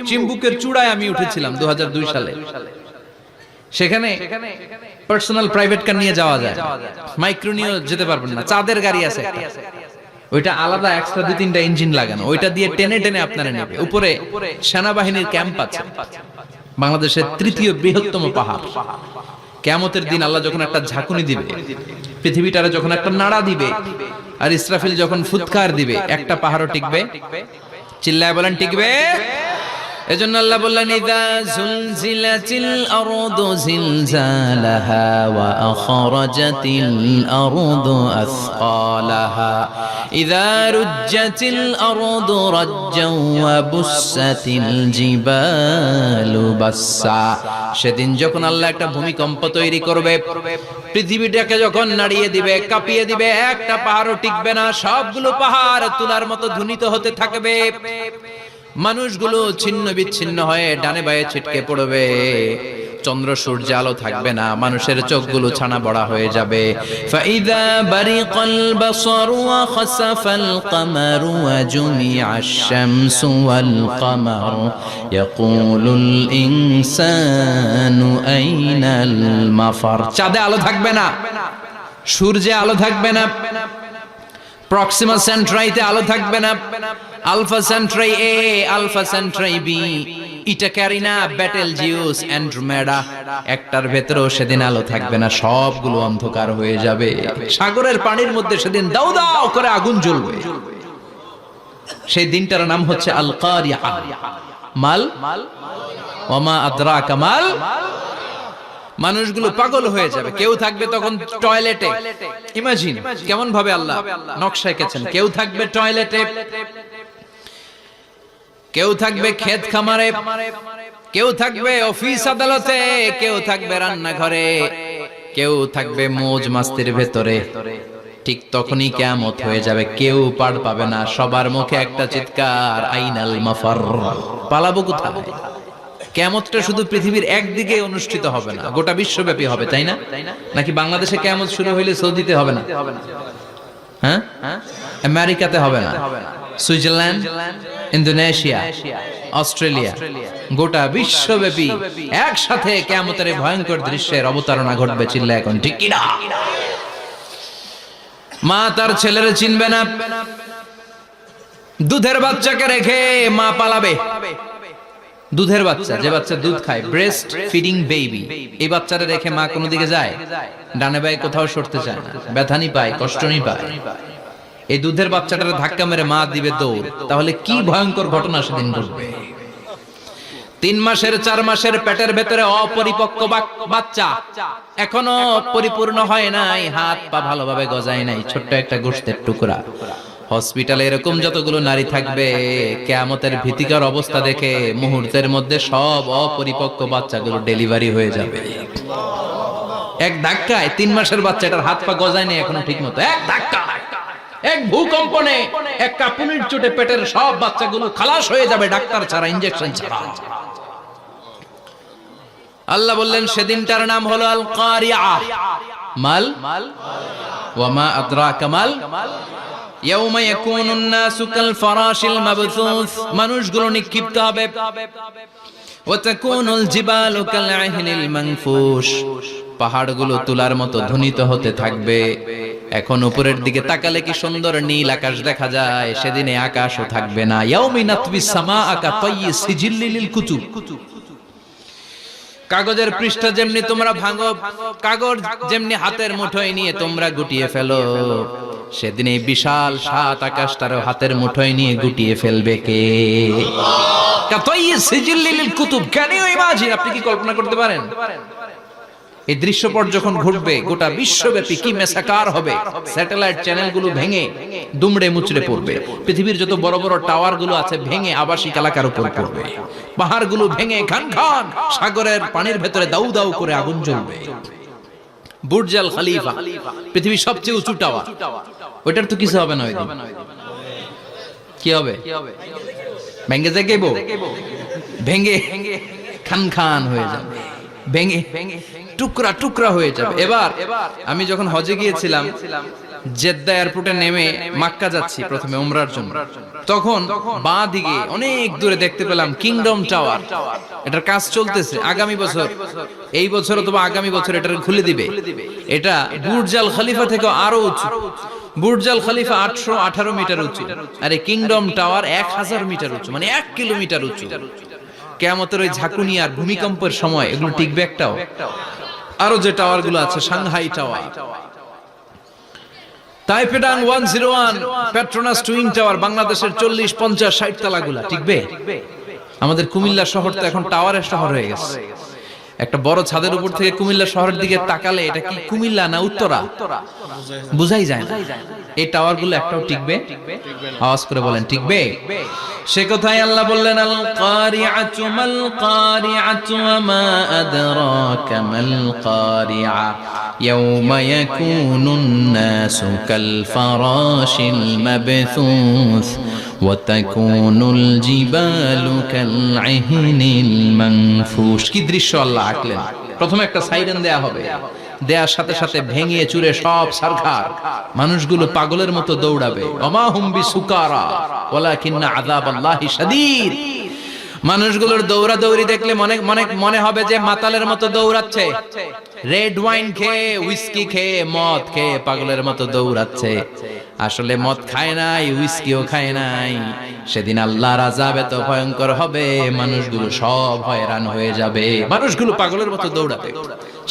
চিম্বুকের চূড়ায় আমি উঠেছিলাম 2002 সালে। সেখানে পার্সোনাল প্রাইভেট কার নিয়ে যাওয়া যায়, মাইক্রো নিয়েও যেতে পারবেন না। চাঁদের গাড়ি আছে একটা, ওইটা আলাদা এক্সট্রা 2-3টা ইঞ্জিন লাগানো, ওইটা দিয়ে টেনে টেনে আপনারা নেবে। উপরে সেনাবাহিনীর ক্যাম্প আছে, বাংলাদেশের 3য় বৃহত্তম পাহাড়। কিয়ামতের দিন আল্লাহ যখন একটা ঝাঁকুনি দিবে, পৃথিবীটারে যখন একটা নাড়া দিবে, আর ইসরাফিল যখন ফুৎকার দিবে, একটা পাহাড়ও টিকবে? চিল্লায় বলেন টিকবে? এজন্য আল্লাহ বললেন ইযা যুলজিলাতিল আরদু জিলজালাহা ওয়া আখরাজাতিল আরদু আসকালাহা ইযা রুজ্জাতিল আরদু রাজ্জাও ওয়া বুসাতিল জিবালু বাসসা। সেদিন যখন আল্লাহ একটা ভূমিকম্প তৈরি করবে, পৃথিবীটাকে যখন নাড়িয়ে দিবে, কাঁপিয়ে দিবে, একটা পাহাড়ও টিকবে না, সবগুলো পাহাড় তুলার মতো ধ্বনিত হতে থাকবে। মানুষগুলো ছিন্ন বিচ্ছিন্ন হয়ে ডানে বায়ে ছিটকে পড়বে, চন্দ্র সূর্য আলো থাকবে না, মানুষের চোখগুলো ছানা বড়া হয়ে যাবে। ফাইদা বারিকাল বাসারু ওয়া খাসাফাল কামারু ওয়া জুমিআশ শামসু ওয়াল কামার ইয়াকুলুল ইনসানু আইনাল মাফার। চাঁদে আলো থাকবে না, সূর্যে আলো থাকবে না, প্রক্সিমা সেন্ট্রাইতে আলো থাকবে না, আলফা সেন্ট্রাই এ, আলফা সেন্ট্রাই বি, ইটা ক্যারিনা, ব্যাটেল জিউস, অ্যান্ড্রোমেডা, একটার ভেতরেও সেদিন আলো থাকবে না, সবগুলো অন্ধকার হয়ে যাবে। সাগরের পানির মধ্যে সেদিন দাউ দাউ করে আগুন জ্বলবে। সেই দিনটার নাম হচ্ছে আল কারিআ। মাল ওয়া মা আদরাকা মাল। মানুষগুলো পাগল হয়ে যাবে। কেউ থাকবে তখন টয়লেটে, ইমাজিন কেমন ভাবে আল্লাহ নকশা এঁকেছেন। কেউ থাকবে টয়লেটে, কেউ থাকবে ক্ষেত খামারে, কেউ থাকবে অফিস আদালতে, কেউ থাকবে রান্নাঘরে, কেউ থাকবে মৌজ মাস্তির ভেতরে। ঠিক তখনই কিয়ামত হয়ে যাবে, কেউ পার পাবে না, সবার মুখে একটা চিৎকার, আইনাল মাফার। পালাবো কোথায়? কিয়ামতটা শুধু পৃথিবীর একদিকে অনুষ্ঠিত হবে না, গোটা বিশ্বব্যাপী হবে, তাই না? নাকি বাংলাদেশে কিয়ামত শুরু হইলে সৌদিতে হবে না? হ্যাঁ, আমেরিকাতে হবে না, সুইজারল্যান্ড, ইন্দোনেশিয়া, অস্ট্রেলিয়া, গোটা বিশ্বব্যাপী একসাথে কিয়ামতের ভয়ঙ্কর দৃশ্যের অবতারণা ঘটবে। চিল্লা এখন ঠিক কিনা? মা তার ছেলেরে চিনবে না, দুধের বাচ্চাকে রেখে মা পালাবে। দুধের বাচ্চা, যে বাচ্চা দুধ খায়, ব্রেস্ট ফিডিং বেবি, এই বাচ্চাটা রেখে মা কোনো দিকে যায়? ডানে বায়ে কোথাও সরতে চায় না, ব্যথানি পায়, কষ্টনি পায়। এই দুধের বাচ্চাটার ধাক্কা মেরে মা দিবে দৌড়। তাহলে কি ভয়ঙ্কর ঘটনা সেদিন ঘটবে। 3 মাসের 4 মাসের পেটের ভেতরে অপরিপক্ক বাচ্চা, এখনো পরিপূর্ণ হয় নাই, হাত পা ভালোভাবে গজায় নাই, ছোট্ট একটা গোশতের টুকরা। হসপিটালে এরকম যতগুলো নারী থাকবে, কিয়ামতের ভীতিকর অবস্থা দেখে মুহূর্তের মধ্যে সব অপরিপক্ক বাচ্চাগুলো ডেলিভারি হয়ে যাবে। এক ধাক্কায় 3 মাসের বাচ্চাটার হাত পা গজায় নেই এখনো ঠিক মতো, এক ধাক্কায়, এক ভূকম্পনে, এক কাঁপুনির চোটে পেটের সব বাচ্চাগুলো খালাস হয়ে যাবে, ডাক্তার ছাড়া, ইনজেকশন ছাড়া। আল্লাহ বললেন সেদিনটার নাম হলো আল কারিআ। মাল ওয়া মা আদরাকা মাল। ইয়াউমা ইয়াকুনুন নাসু কাল ফারাশিল মাবথুস, মানুষগুলো নিক্ষিপ্ত হবে। ওয়া তাকুনুল জিবালু কাল আহিনিল মানফুশ, পাহাড়গুলো তুলার মতো ধ্বনিত হতে থাকবে। এখন উপরের দিকে তাকালে কি সুন্দর নীল আকাশ দেখা যায়, সেদিনে আকাশও থাকবে না। ইয়াউমি নাতবিস সামাআ কা তাইয়িস সিজিল্লিল কুতুব, কাগজের পৃষ্ঠা যেমনি তোমরা ভাঙো, কাগজ যেমনি হাতের মুঠোয় নিয়ে তোমরা গুটিয়ে ফেলো, সেদিন এই বিশাল 7 আকাশটারও হাতের মুঠোয় নিয়ে গুটিয়ে ফেলবে কে? Can you imagine? আপনি কি কল্পনা করতে পারেন? এই দৃশ্যপট যখন ঘটবে, গোটা বিশ্বব্যাপী কি মেসাকার হবে। স্যাটেলাইট চ্যানেলগুলো ভেঙে দুমড়ে মুচড়ে পড়বে, পৃথিবীর যত বড় বড় টাওয়ার গুলো আছে ভেঙে আবাসিক এলাকার উপর পড়বে, পাহাড়গুলো ভেঙে খান খান সাগরের পানির ভেতরে দাউ দাউ করে আগুন জ্বলবে। বুর্জ আল খলিফা, পৃথিবীর সবচেয়ে উঁচু টাওয়ার, ওইটার তো কিছু হবে না। ওই দিন কি হবে? ভেঙে যাইবো, ভেঙে খান খান হয়ে যাবে, ভেঙে টুকরা টুকরা হয়ে যাবে। এবার আমি যখন হজে গিয়েছিলাম, জেদ্দা এয়ারপোর্টে নেমে মক্কা যাচ্ছি প্রথমে উমরার জন্য, তখন বাঁ দিকে অনেক দূরে দেখতে পেলাম কিংডম টাওয়ার। এটার কাজ চলতেছে। আগামী বছর, এই বছর অথবা আগামী বছর এটা খুলে দিবে। এটা বুর্জ আল খলিফা থেকে আরো উঁচু। বুর্জ আল খলিফা 818 মিটার উঁচু, আর এই কিংডম টাওয়ার 1000 মিটার উঁচু, মানে 1 কিলোমিটার উঁচু। কিয়ামতের ওই ঝাঁকুনি আর ভূমিকম্পের সময় এগুলো টিকবে একটাও? আরো যে টাওয়ার গুলো আছে, সাংহাই টাওয়ার, তাইপেডাং 101, পেট্রোনাস টুইন টাওয়ার, বাংলাদেশের 40, 50, 60 তলাগুলা টিকবে? আমাদের কুমিল্লা শহর তো এখন টাওয়ারের শহর হয়ে গেছে। একটা বড় ছাদের উপর থেকে কুমিল্লা শহরের দিকে তাকালে এটা কি কুমিল্লা না উত্তরা বুঝাই যায় না। এই টাওয়ার গুলো একটাও টিকবে? আওয়াজ করে বলেন, টিকবে? সে কথাই আল্লাহ বললেন, আল কারিআতু মাল কারিআতু ওয়া মা আদরাকা মাল কারিআ ইয়াওমা ইয়াকুনুন নাসু কাল ফারাশিল মাবথুস ওয়া তাকুনুল জিবালু কাল ইহনিল মানফুশ। কি দৃশ্য আল্লাহ আঁকলেন! প্রথমে একটা সাইরেন দেয়া হবে, দেয়ার সাথে সাথে ভেঙে চুরে সব সারখার, মানুষগুলো পাগলের মতো দৌড়াবে। ওমা হুম বিসুকারা ওয়ালাকিন্না আযাবাল্লাহি শাদীদ। মানুষগুলোর দৌড়াদৌড়ি দেখলে মনে হবে যে মাতালের মতো দৌড়াচ্ছে। রেড ওয়াইন খেয়ে, হুইস্কি খেয়ে, মদ খেয়ে পাগলের মতো দৌড়াচ্ছে। আসলে মদ খায় নাই, হুইস্কিও খায় নাই। সেদিন আল্লাহর আযাব এত ভয়ঙ্কর হবে, মানুষগুলো সব হয়রান হয়ে যাবে। মানুষগুলো পাগলের মতো দৌড়াবে।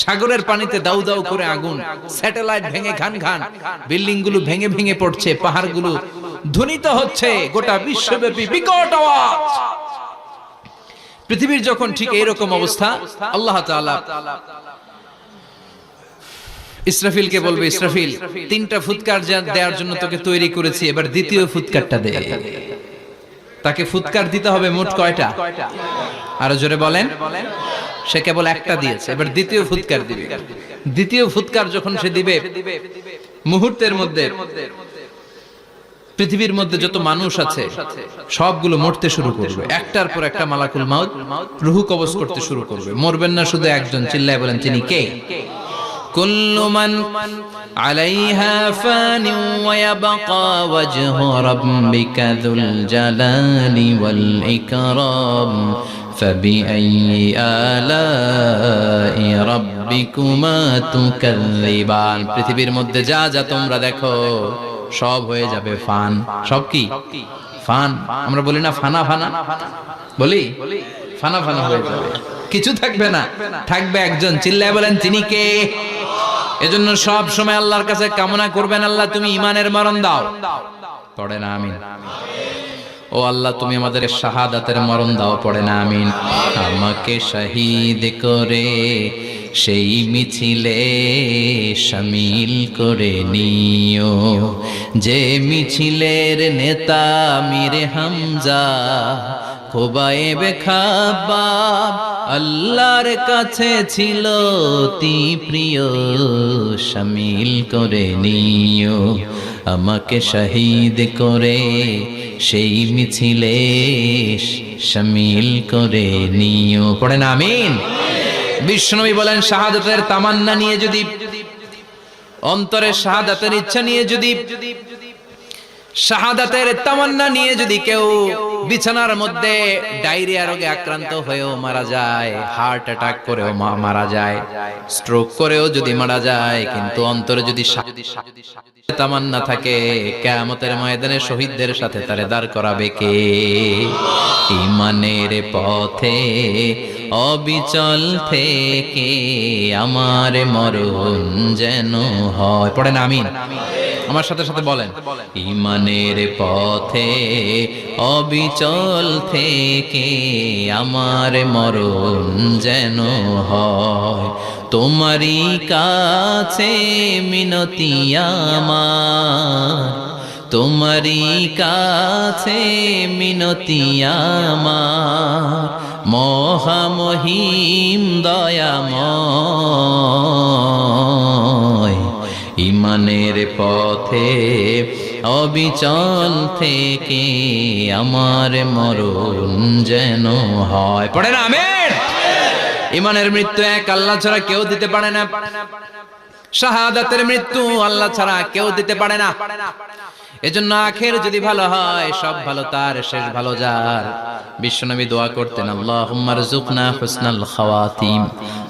সাগরের পানিতে দাউ দাউ করে আগুন, স্যাটেলাইট ভেঙে খান খান, বিল্ডিং গুলো ভেঙে ভেঙে পড়ছে, পাহাড়গুলো ধ্বনিত হচ্ছে, গোটা বিশ্বব্যাপী বিকট আওয়াজ। পৃথিবীর যখন ঠিক এইরকম অবস্থা, আল্লাহ তাআলা ইসরাফিলকে বলবে, ইসরাফিল, 3টা ফুৎকার দেওয়ার জন্য তোকে তৈরি করেছি, এবার দ্বিতীয় ফুৎকারটা দে। তাকে ফুৎকার দিতে হবে মোট কয়টা? আরো জোরে বলেন। সে কেবল একটা দিয়েছে, এবার দ্বিতীয় ফুৎকার দিবে। দ্বিতীয় ফুৎকার যখন সে দিবে, মুহূর্তের মধ্যে পৃথিবীর মধ্যে যত মানুষ আছে সবগুলো মরতে শুরু করবে। একটার পর একটা মালাকুল মাউত রূহ কবজ করতে শুরু করবে। মরবেন না শুধু একজন, চিল্লায় বলেন, তিনি কে? কুল্লু মান আলাইহা ফানি ওয়া ইয়াবকা ওয়াজহু রাব্বিকা যুল জালালি ওয়াল ইকরাম ফাবিআইয়ি আলাই রাব্বিকুমা তুকাযযিবান। পৃথিবীর মধ্যে যা যা তোমরা দেখো সব হয়ে যাবে ফান। সব কি? ফান। আমরা বলি না ফানা ফানা, বলি ফানা ফানা হয়ে যাবে, কিছু থাকবে না, থাকবে একজন। চিল্লায় বলেন, তিনি কে? এজন্য সব সময় আল্লাহর কাছে কামনা করবেন, আল্লাহ তুমি ঈমানের মরণ দাও। পড়ে না আমিন? ও আল্লাহ তুমি আমাদের শাহাদাতের মরণ দাও। পড়ে না আমিন? আমাকে শহীদ করে সেই মিছিলে শামিল করে নিও, যে মিছিলের নেতা মীরে হামজা খোবায়েবে খাব্বাব আল্লাহর কাছে ছিল অতি প্রিয়। শামিল করে নিও, আমাকে শহীদ করে সেই মিছিলে শামিল করে নিও। পড়েন আমিন? বিশ্বনবী বলেন, শাহাদাতের তামান্না নিয়ে যদি, অন্তরের শাহাদাতের ইচ্ছা নিয়ে যদি, শাহাদাতের তামান্না নিয়ে যদি কেউ বিছানার মধ্যে ডায়রিয়া রোগে আক্রান্ত হয়েও মারা যায়, হার্ট অ্যাটাক করেও মারা যায়, স্ট্রোক করেও যদি মারা যায়, কিন্তু অন্তরে যদি তামান্না থাকে, কিয়ামতের ময়দানে শহীদদের সাথে তারে দাঁড় করাবে কে? ঈমানের পথে অবিচল থেকে আমার মরণ যেন হয়। পড়েন আমিন? আমার সাথে সাথে বলেন, ঈমানের পথে অবিচল থেকে আমার মরণ যেন হয়। তোমারই কাছে মিনতি আমার, তোমারই কাছে মিনতি আমার, মহামহিম দয়াময়। ঈমানের পথে অবিচল থেকে আমার মরণ যেন হয়। পড়েন আমিন? ইমানের মৃত্যু এক, আল্লাহ ছাড়া কেউ দিতে পারে না। শাহাদাতের মৃত্যু আল্লাহ ছাড়া কেউ দিতে পারে না। এজন্য আখের যদি ভালো হয়, সব ভালো তার, শেষ ভালো যার। বিশ্বনবী দোয়া করতেন, আল্লাহুম্মা রযুকনা হুসনাল খাওয়াতিম,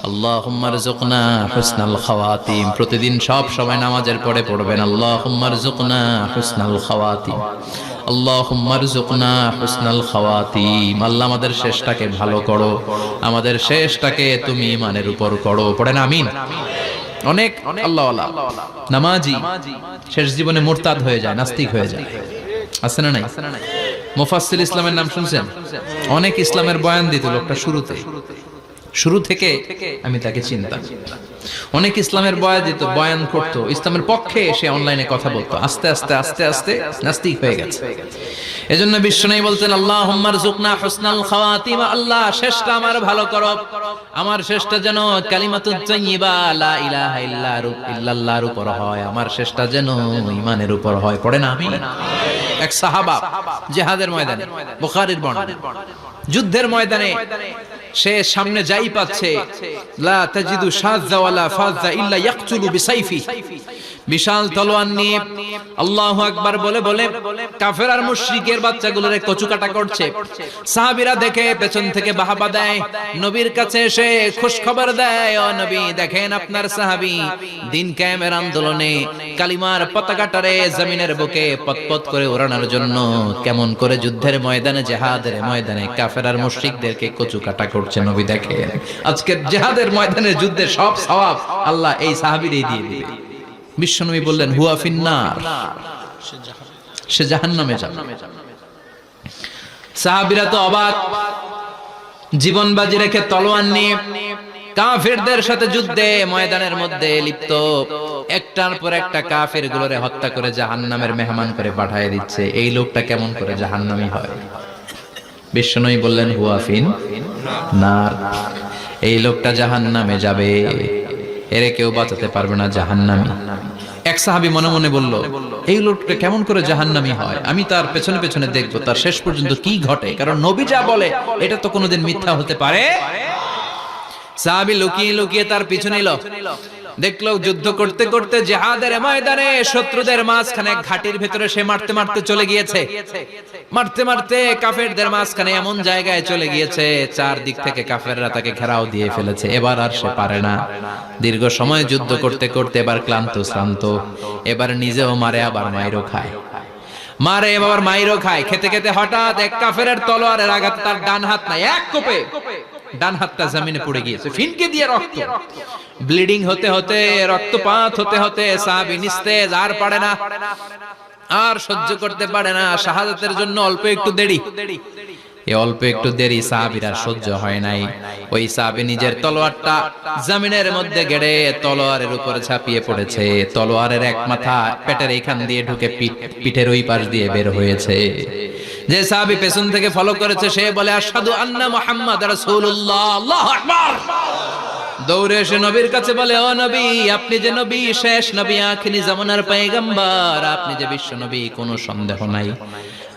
আল্লাহুম্মা রযুকনা হুসনাল খাওয়াতিম। প্রতিদিন সব সময় নামাজের পরে পড়বেন, আল্লাহুম্মা রযুকনা হুসনাল খাওয়াতিম, আল্লাহুম্মা রযুকনা হুসনাল খাওয়াতিম। আল্লাহ আমাদের শেষটাকে ভালো করো, আমাদের শেষটাকে তুমি ঈমানের উপর করো। পড়েন আমিন। অনেক আল্লাহওয়ালা নামাজি শেষ জীবনে মুরতাদ হয়ে যায়, নাস্তিক হয়ে যায়, আছে না নাই? মুফাসসির ইসলামের নাম শুনছেন? অনেক ইসলামের বয়ান দিত লোকটা শুরু থেকে আমি তাকে চিনতাম। অনেক ইসলামের বয়ান করতো, ইসলামের পক্ষে সে অনলাইনে কথা বলতো। আস্তে আস্তে আস্তে আস্তে নাস্তিক হয়ে গেছে। এজন্য বিশ্বনবী বলতেন, আল্লাহুম্মা রযুকনা হুসনাল খাওয়াতিম, আল্লাহ শেষটা আমার ভালো করো, আমার শেষটা যেন কালিমাতুত তাইয়্যিবা লা ইলাহা ইল্লাল্লাহর উপর হয়, আমার শেষটা যেন ঈমানের উপর হয়। পড়েন আমিন। এক সাহাবা জিহাদের ময়দানে, বুখারীর বর্ণনা, যুদ্ধের ময়দানে সে সামনে যাই পাচ্ছে, লা তাজিদু শাযযা ওয়ালা ফাযযা ইল্লা ইয়াকতুলু বিসাইফি, বিশাল তলোয়ার নিয়ে আল্লাহু আকবার বলে বলে কাফের আর মুশরিকের বাচ্চাগুলোরে কচুকাটা করছে। সাহাবীরা দেখে পেছন থেকে বাহাবা দেয়, নবীর কাছে এসে খুশ খবর দেয়, ও নবী দেখেন আপনার সাহাবী দিন কায়েমের আন্দোলনে কালিমার পতাকাটারে জমিনের বুকে পতপত করে ওড়ানোর জন্য কেমন করে যুদ্ধের ময়দানে, জিহাদের ময়দানে কাফের আর মুশরিকদেরকে কচুকাটা করছে। নবী দেখেন আজকে জিহাদের ময়দানে যুদ্ধের সব সওয়াব আল্লাহ এই সাহাবীরই দিয়ে দিবে। বিশ্বনবী বললেন, হুয়া ফিন্নার, সে জাহান্নামে যাবে। সাহাবীরা তো অবাক, জীবন বাজি রেখে তলোয়ার নিয়ে কাফেরদের সাথে যুদ্ধে ময়দানের মধ্যে লিপ্ত, একটার পর একটা কাফের গুলোরে হত্যা করে জাহান্নামের মেহমান করে পাঠিয়ে দিচ্ছে। এই লোকটা কেমন করে জাহান্নামী হয়? বিশ্বনবী বললেন, হুয়া ফিন্নার, এই লোকটা জাহান্নামে যাবে, এরে কেউ বাঁচাতে পারবে না, জাহান্নামী। এক সাহাবী মনে মনে বলল, এই লোকটা কেমন করে জাহান্নামী হয়, আমি তার পেছনে পেছনে দেখবো তার শেষ পর্যন্ত কি ঘটে, কারণ নবী যা বলে এটা তো কোনোদিন মিথ্যা হতে পারে। সাহাবী লুকিয়ে লুকিয়ে তার পিছনে এলো, দেখলো যুদ্ধ করতে করতে জিহাদের ময়দানে শত্রুদের মাঝখানে ঘাটির ভেতরে সে মারতে মারতে চলে গিয়েছে, মারতে মারতে কাফেরদের মাঝখানে এমন জায়গায় চলে গিয়েছে চারদিক থেকে কাফেররা তাকে ঘেরাও দিয়ে ফেলেছে। এবার আর সে পারে না, দীর্ঘ সময় যুদ্ধ করতে করতে এবার ক্লান্ত শ্রান্ত, এবার নিজেও মারে আবার মাইরও খায়, মারে এবার মাইরও খায়। খেতে খেতে হঠাৎ এক কাফেরের তলোয়ারের আঘাতে তার ডান হাত নাই, এক কোপে ডান হাতটা জমিনে পড়ে গিয়েছে, ফিনকে দিয়ে রক্ত, ব্লিডিং হতে হতে, রক্তপাত হতে হতে সাহাবী নিস্তেজ, আর পারে না, আর সহ্য করতে পারে না। শাহাদাতের জন্য অল্প একটু দেরি, এই অল্প একটু দেরি সাহাবীর আর সহ্য হয় নাই। ওই সাহাবী নিজের তলোয়ারটা জমিনের মধ্যে গেড়ে তলোয়ারের উপরে ঝাঁপিয়ে পড়েছে। তলোয়ারের এক মাথা পেটের এইখান দিয়ে ঢুকে পিঠের ওই পাশ দিয়ে বের হয়েছে। যে সাহাবী পেছন থেকে ফলো করেছে সে বলে, আশহাদু আন্না মুহাম্মাদ রাসূলুল্লাহ, আল্লাহু আকবার। দৌড়ে এসে নবীর কাছে বলে, ও নবী, আপনি যে নবী, শেষ নবী, আখিরি জামানার পয়গম্বর, আপনি যে বিশ্ব নবী, কোনো সন্দেহ নাই,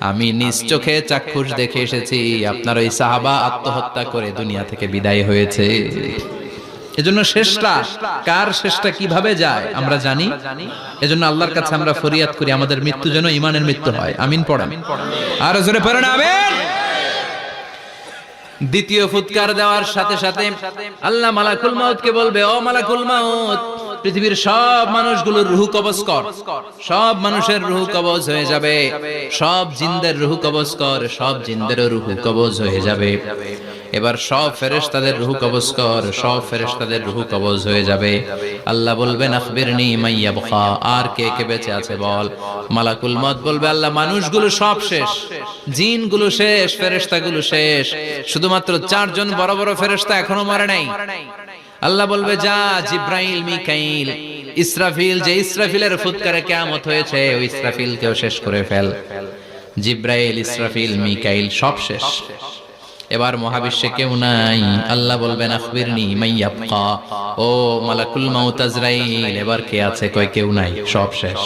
আমি নিজ চোখে চাক্ষুষ দেখে এসেছি আপনার ওই সাহাবা আত্মহত্যা করে দুনিয়া থেকে বিদায় হয়েছে। এজন্য শেষটা কার, শেষটা কিভাবে যায় আমরা জানি। এজন্য আল্লাহর কাছে আমরা ফরিয়াদ করি আমাদের মৃত্যু যেন ঈমানের মৃত্যু হয়। আমিন পড়েন, আর জোরে পড়েন আমিন। দ্বিতীয় ফুৎকার দেওয়ার সাথে সাথে আল্লাহ মালাকুল মাউতকে বলবে, ও মালাকুল মাউত, পৃথিবীর সব মানুষগুলোর রূহ কবজ কর। সব মানুষের রূহ কবজ হয়ে যাবে, সব জিনদের রূহ কবজ কর, সব জিনদেরও রূহ কবজ হয়ে যাবে। এবার সব ফেরেশতাদের রূহ কবজ কর, সব ফেরেশতাদের রূহ কবজ হয়ে যাবে। আল্লাহ বলবেন, আখবিরনি মাইয়াবকা, আর কে কে বেঁচে আছে বল। মালাকুল মউত বলবে, আল্লাহ মানুষগুলো সব শেষ, জিনগুলো শেষ, ফেরেশতাগুলো শেষ, শুধুমাত্র চারজন বড় বড় ফেরেশতা এখনো মরে নাই। আল্লাহ বলবে, যা জিব্রাইল, মিকাইল, ইসরাফিল, যে ইসরাফিলের ফুৎকারে কিয়ামত হয়েছে ওই ইসরাফিলকেও শেষ করে ফেল। জিব্রাইল, ইসরাফিল, মিকাইল সব শেষ। এবার মহাবিশ্বে কেউ নাই। আল্লাহ বলবেন, আখবিরনি মাইয়াবকা, ও মালাকুল মাউত আজরাইল, এবার কে আছে? কয় কেউ নাই, সব শেষ।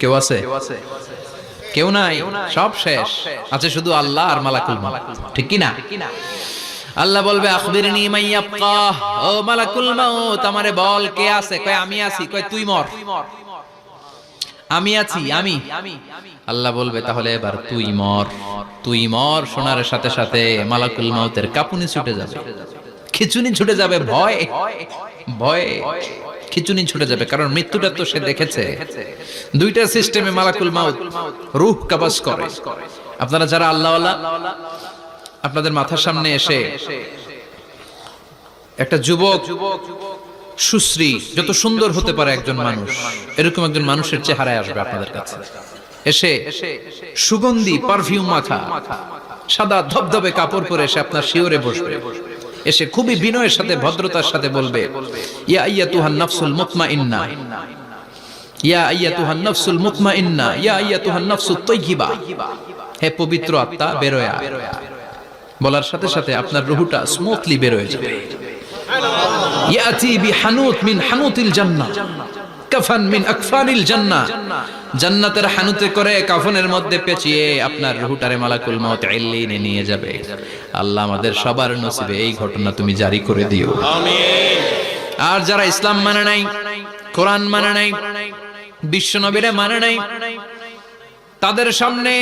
কেউ আছে? কেউ নাই, সব শেষ। আছে শুধু আল্লাহ আর মালাকুল মাউত, ঠিক কি না? আল্লাহ বলবে আখবিরনি মাইয়াবকা, ও মালাকুল মাউত আমারে বল কে আছে? কয় আমি আছি। কয় তুই মর। আমি আছি, আমি। আল্লাহ বলবে তাহলে এবার তুই মর। তুই মর শোনার সাথে সাথে মালাকুল মাউতের কাঁপুনি ছুটে যাবে, খিচুনি ছুটে যাবে, ভয় ভয় খিচুনি ছুটে যাবে, কারণ মৃত্যুটা তো সে দেখেছে। দুইটা সিস্টেমে মালাকুল মাউত রূহ কবজ করে। আপনারা যারা আল্লাহওয়ালা, আপনাদের মাথার সামনে এসে একটা যুবক সুশ্রী, যত সুন্দর হতে পারে একজন মানুষ, এরকম একজন মানুষের চেহারায় আসবে আপনাদের কাছে, এসে সুগন্ধি পারফিউম মাখা সাদা ধবধবে কাপড় পরে এসে আপনার শিওরে বসবে, এসে খুবই বিনয়ের সাথে ভদ্রতার সাথে বলবে, ইয়া আইয়াতুহান নাফসুল মুতমাইন্না, ইয়া আইয়াতুহান নাফসুল মুতমাইন্না, ইয়া আইয়াতুহান নাফসুত তাইয়্যিবা, হে পবিত্র আত্মা বের হয়ে আয়। বলার সাথে সাথে আপনার রূহটা স্মুথলি বের হয়ে যাবে। ইয়াতি বিহানুত মিন হানুতিল জান্নাহ, কাফান মিন আকফানিল জান্নাহ, জান্নাতের হানুতে করে কাফনের মধ্যে পেঁচিয়ে আপনার রূহটারে মালাকুল মাউত ইল্লিনে নিয়ে যাবে। আল্লাহ আমাদের সবার নসিবে এই ঘটনা তুমি জারি করে দিও, আমিন। আর যারা ইসলাম মানে নাই, কোরআন মানে নাই, বিশ্ব নবীরে মানে নাই, তাদের সামনে